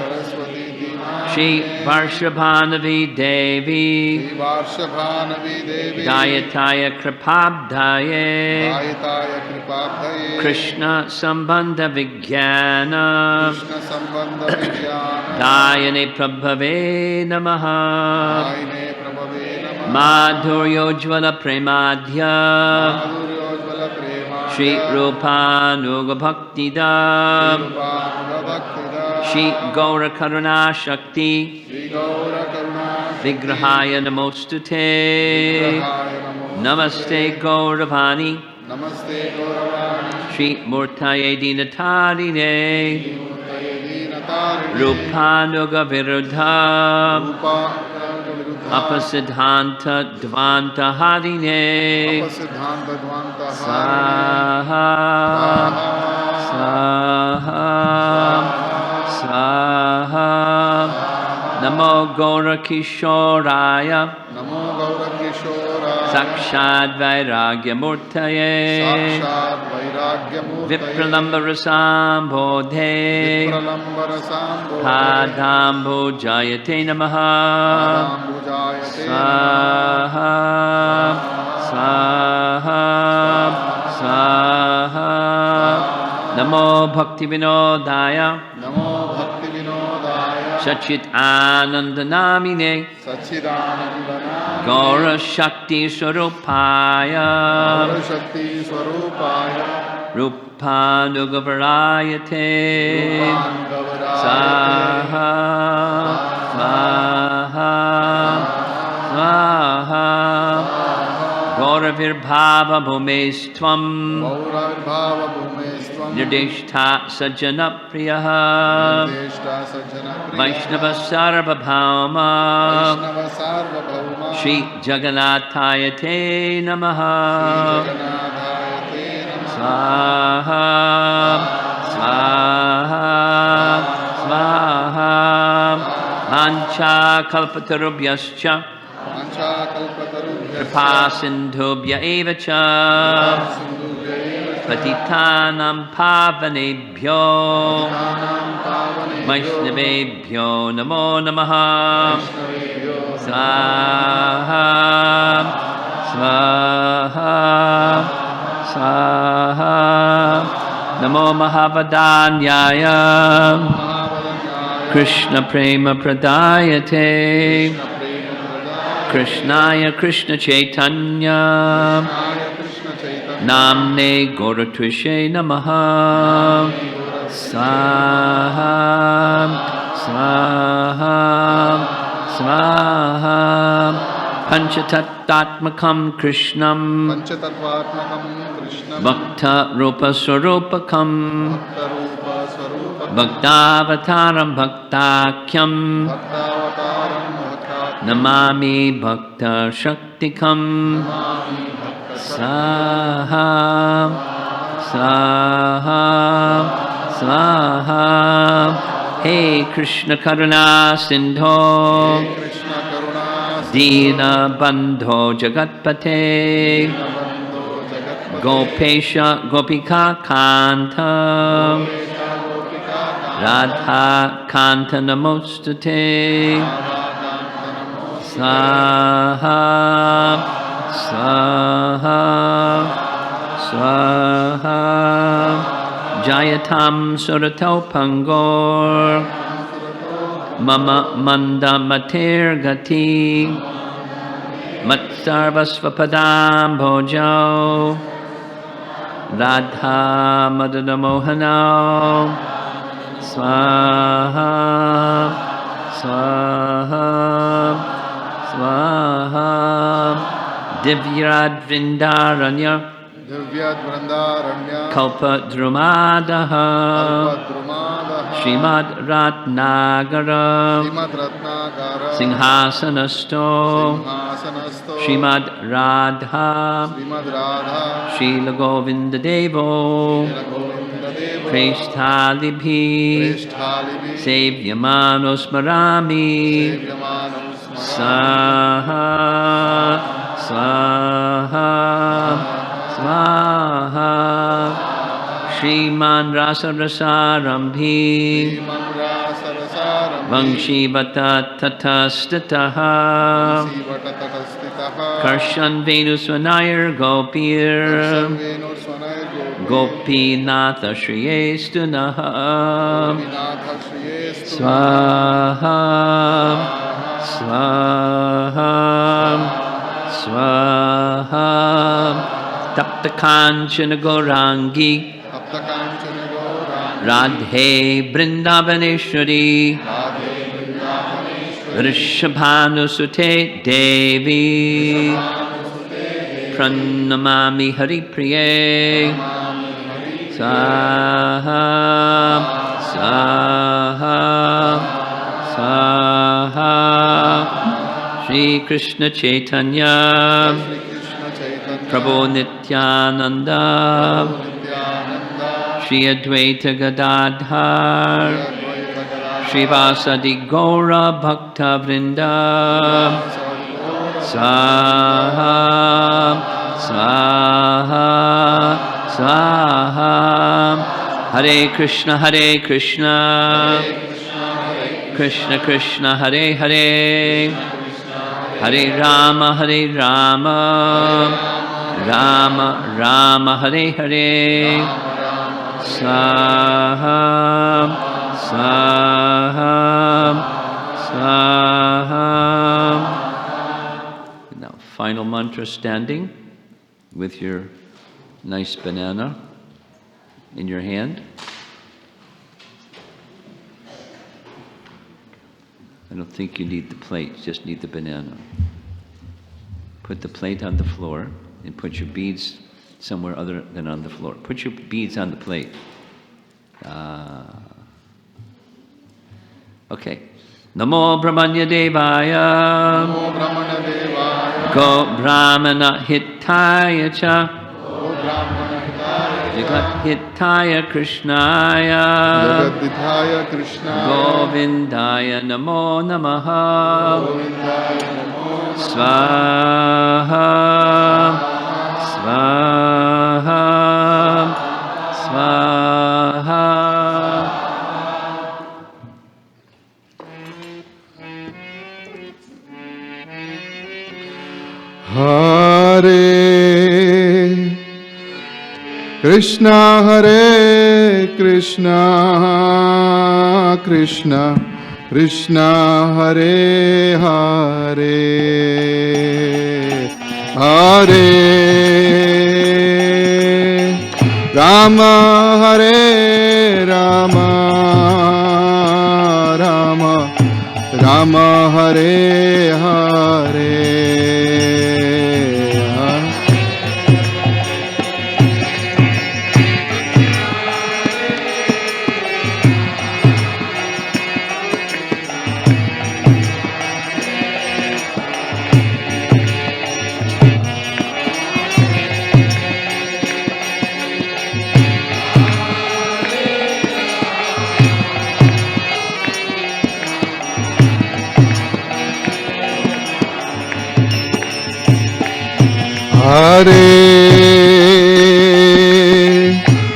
Shri Varshabhanavi Devi Varshabhanavi Devi Dayataya Kripabdaye Ayataya Kripabdaye Krishna Sambandha Vijnana Krishna Sambandha Vijnana Dayane Prabhave Namaha Aine Prabhave Namaha Madhuryojvala Premadhya Madhuryojvala Prema Shri Rupanuga Bhaktida Rupanuga Bhaktida Shri Gaura Karuna Shakti Shri Gaura Karuna Vigrahaya Namostute Vigrahaya Namo Namaste Gauravani Namaste Gauravani Shri Murtaye Dinatarine Murtaye Dinatarine Rupanuga Viruddha Rupa Viruddha Apasiddhanta Dvanta Harine Apasiddhanta Dvanta Saha Saha Saha Namo Gaura Kishoraya Namo Gaura Kishora Sakshad Vairagya Murtaye Sakshad Vairagya Murtaye Vipralambara Sambodhe Vipralambara Sambodhe Padambo Jayate Namaha Padambujayate Swaha Swaha Swaha Namo Bhakti Vinodaya Namo Bhakti Vinodaya Sachit Anandanamine Sachidanandana Gaura Shakti Swarupaya Gaura Shakti Swarupaya Rupanugavarayate Rupan Gavaraya Saha Swaha Swaha Gauravirbhava Bhumestvam Gauravirbhava Bhumestvam Nirdishta Sajjana Priyaha Nirdishta Sajjana Priya Vaishnava Sarvabhauma Vaishnava Sarvabhauma Shri Jagannathayate Namaha Jagannathayate Namaha Swaha Swaha Swaha Mancha Kalpatarubhyascha Mancha Kalpatarubhyascha Kripa Sindhubhya Eva Cha Patitanam Pavanebhyo Vaishnavebhyo Namo Namaha Swaha Swaha Swaha Namo Mahavadanyaya Krishna Prema Pradayate Krishnaya Krishna Chaitanya Namne Gauratvishe Namaha Swaha Swaha Swaha Panchatattmatmakam Krishnam Panchatattvatmakam Krishnam Bhakta Rupa Swarupakam Bhaktarupa Swarupakam Bhaktavataram Bhaktakyam Bhaktavataram Bhaktakyam Namami Bhakta Shaktikam Namami Bhakta Swaha, Swaha, Swaha. Hey Krishna Karuna Sindho, Krishna Karuna Dina Bandho Jagatpate, Gopesha Gopika Kanta, Radha Kanta Namostate, Swaha, Swaha, Swaha. Jayatam Surato Pangor, Mama Manda Mater Gati, Matsarvasvapadam Bhojo, Radha Madana Mohana, Swaha, Swaha, Swaha. Divyad Vrindaranya, Divyad Vrindaranya Kalpa Drumadaha, Srimad Ratnagara, Srimad Ratnagara Singhasanasto, Singhasanasto Srimad Radha, Srimad Radha Srila Govinda Devo, Govinda Deva Preshtalibhi, Preshthalibi Sevyamanos Marami, Sevyamanam Swaha, Swaha, Swaha. Shriman Rasa Rasarambhi, Manra Sarasaram Vangshivata Tatastataha, Sivatatastitaha Karshan Venuswanayar Gopir, Venu Swanay Gopinatha Shriyestunaha, Gopinatha Shriyestu Swaha, Swaha, Swaha. Tapta Kanchana Gaurangi, Aptakanchana Gauranga Radhe Brindavaneshwari, Rishabhanusute Devi, Pranamami Haripriye, Swaha, Swaha, Swaha. Shri Krishna Chaitanya, Krishna Chaitanya Prabhu Nityananda, Shri Advaita Gadadhar, Shri Vasadi Gaura Bhakta Vrinda, Swaha, Swaha, Swaha. Hare Krishna, Hare Krishna, Krishna Krishna, Hare Hare, Hare Rama, Hare Rama, Rama Rama, Hare Hare. Swaha, Swaha, Swaha. Now, final mantra standing with your nice banana in your hand. I don't think you need the plate, just need the banana. Put the plate on the floor and put your beads somewhere other than on the floor. Put your beads on the plate. Okay. Namo Brahmanya Devaya. Namo Brahmana Devaya Go Brahmana Hitaya Cha. Go Brahmana Hitaya Jagat Hitaya Krishnaya. Jagadithaya Krishna Govindaya Namo Namaha. Govindaya Namo Swaha, Swaha, Swaha. Hare Krishna Hare Krishna Krishna Krishna Hare Hare Hare Rama Hare Rama Rama Rama Hare Hare Hare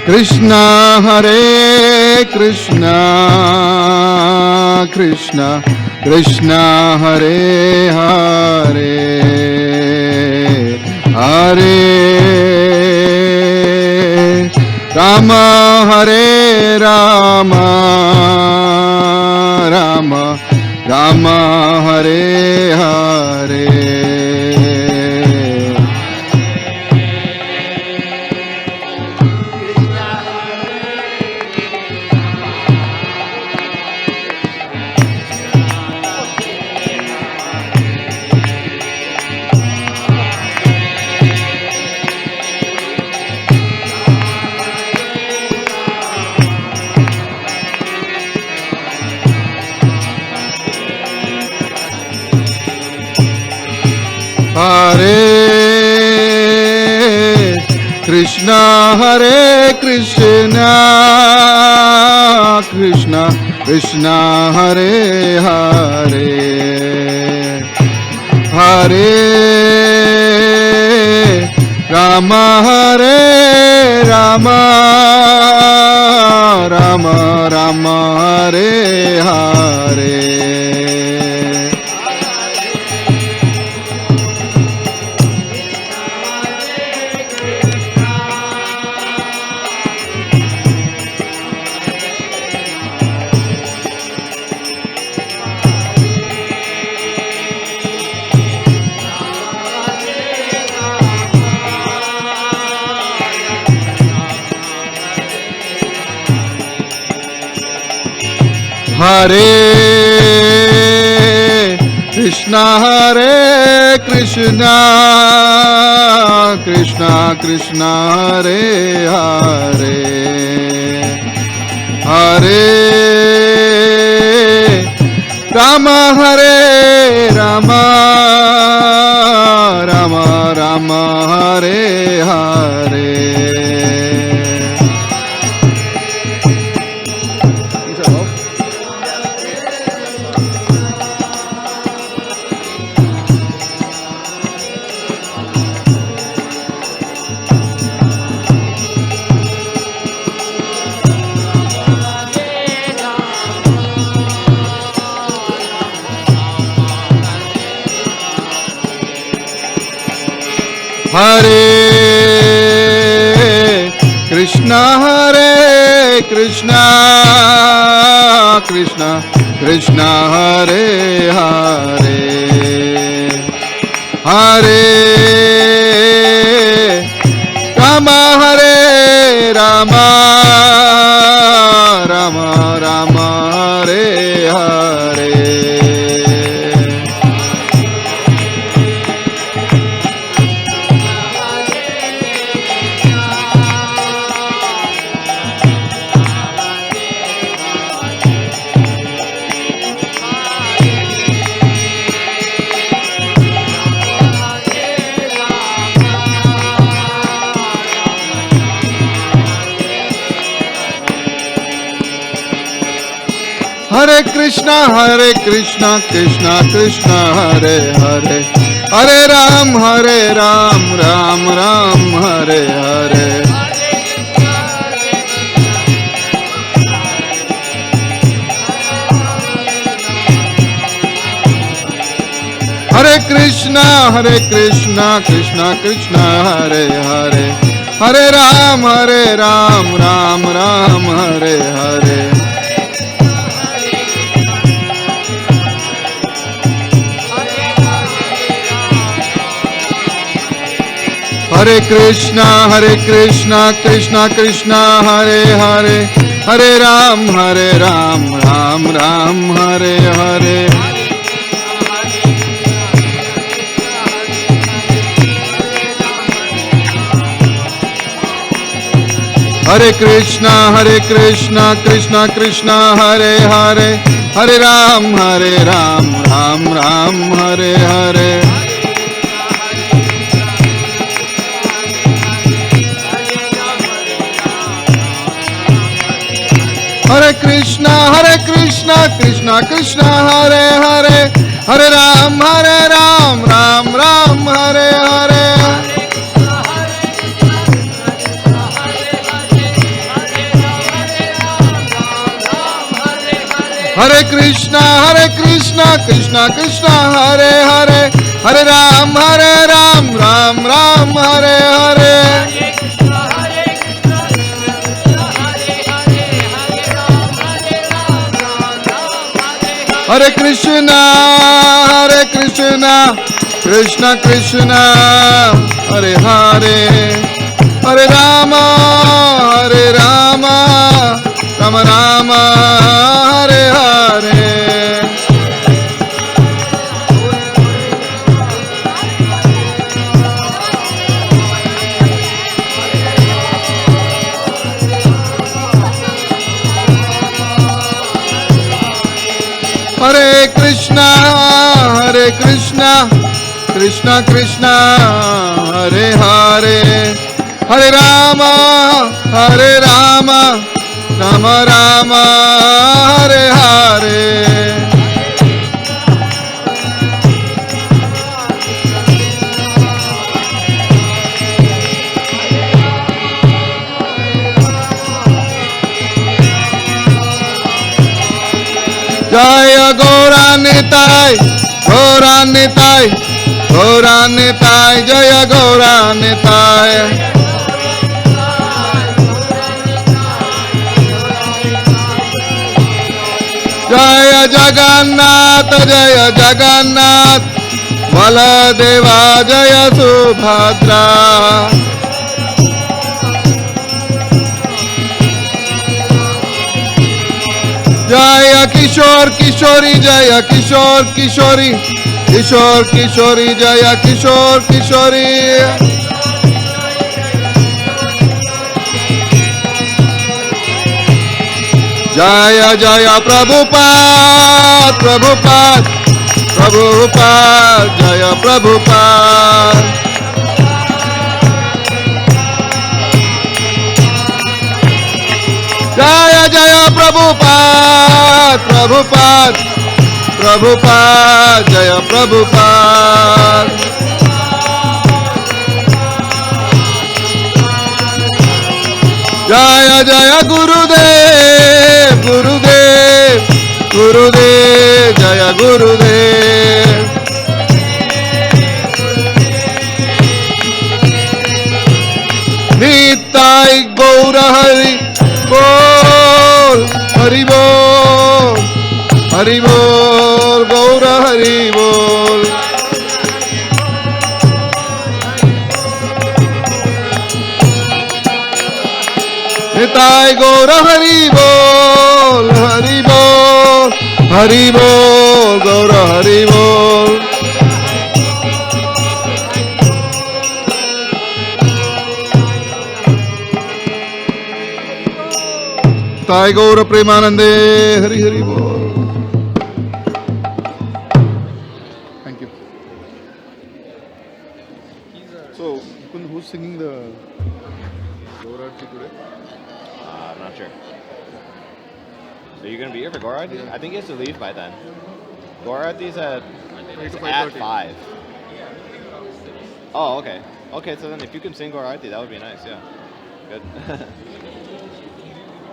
Krishna, Hare Krishna, Krishna Krishna, Hare Hare, Hare Rama, Hare Rama, Rama Rama, Hare Hare. Hare Krishna, Hare Krishna, Krishna Krishna, Hare Hare, Hare Rama, Hare Rama, Rama Rama, Hare Hare. Hare Krishna, Hare Krishna, Krishna Krishna, Hare Hare, Hare Rama, Hare Rama, Rama Rama, Hare Hare. Hare Krishna, Hare Krishna, Krishna Krishna, Hare Hare, Hare Rama, Hare Rama, Rama Rama, Hare Hare. Hare Krishna, Krishna Krishna, Hare Hare, Hare Ram, Ram Ram, Hare Hare. Hare Krishna, Krishna Krishna, Hare Hare, Hare Ram, Ram Ram, Hare Hare. Hare Krishna, Krishna Krishna, Hare Hare, Hare Ram, Ram Ram, Hare Hare. Hare Krishna, Krishna Krishna, Hare Hare, Hare Ram, Ram Ram, Hare Hare. Hare Krishna, Krishna Krishna, Hare Hare, Hare Ram, Ram Ram, Hare Hare. Hare Krishna, Krishna Krishna, Hare Hare, Hare Ram, Ram Ram, Hare Hare. Hare Krishna, Krishna Krishna, Hare Hare, Hare Rama, Rama Rama, Hare Hare. Hare Krishna, Krishna Krishna, Hare Hare, Hare Rama, Rama Rama, Hare Hare. Jaya Gauranitai, Gauranitai, Jaya Gauranitai. Jaya Jagannath, Baladeva, Jaya Subhadra. Jaya Kishore Kishori, Jaya Kishore Kishori, Kishore Kishori, Jaya Kishore Kishori. Jaya Jaya Prabhupada, Jaya Prabhupada. Jaya Jaya Prabhupada, Jaya Prabhupada. Jaya Jaya Gurudev, Jaya Gurudev. Nitai Gaura Hari Bol, Hari Bol, Hari Bol, Gaura Hari Bol. Nitai Gaura Hari Bol, Hari Bol, Hari Bol, Gaura Hari Bol. Nitai Gaura Premanande, Hari Hari Bol. Thank you. So, who's singing the Gaurarti today? I'm not sure. So you're gonna be here for Gaurarti? Yeah. I think he has to leave by then. Gaurarti's at 8 to at 5:30. 5. Oh, okay. Okay, so then if you can sing Gaurarti, that would be nice. Yeah. Good.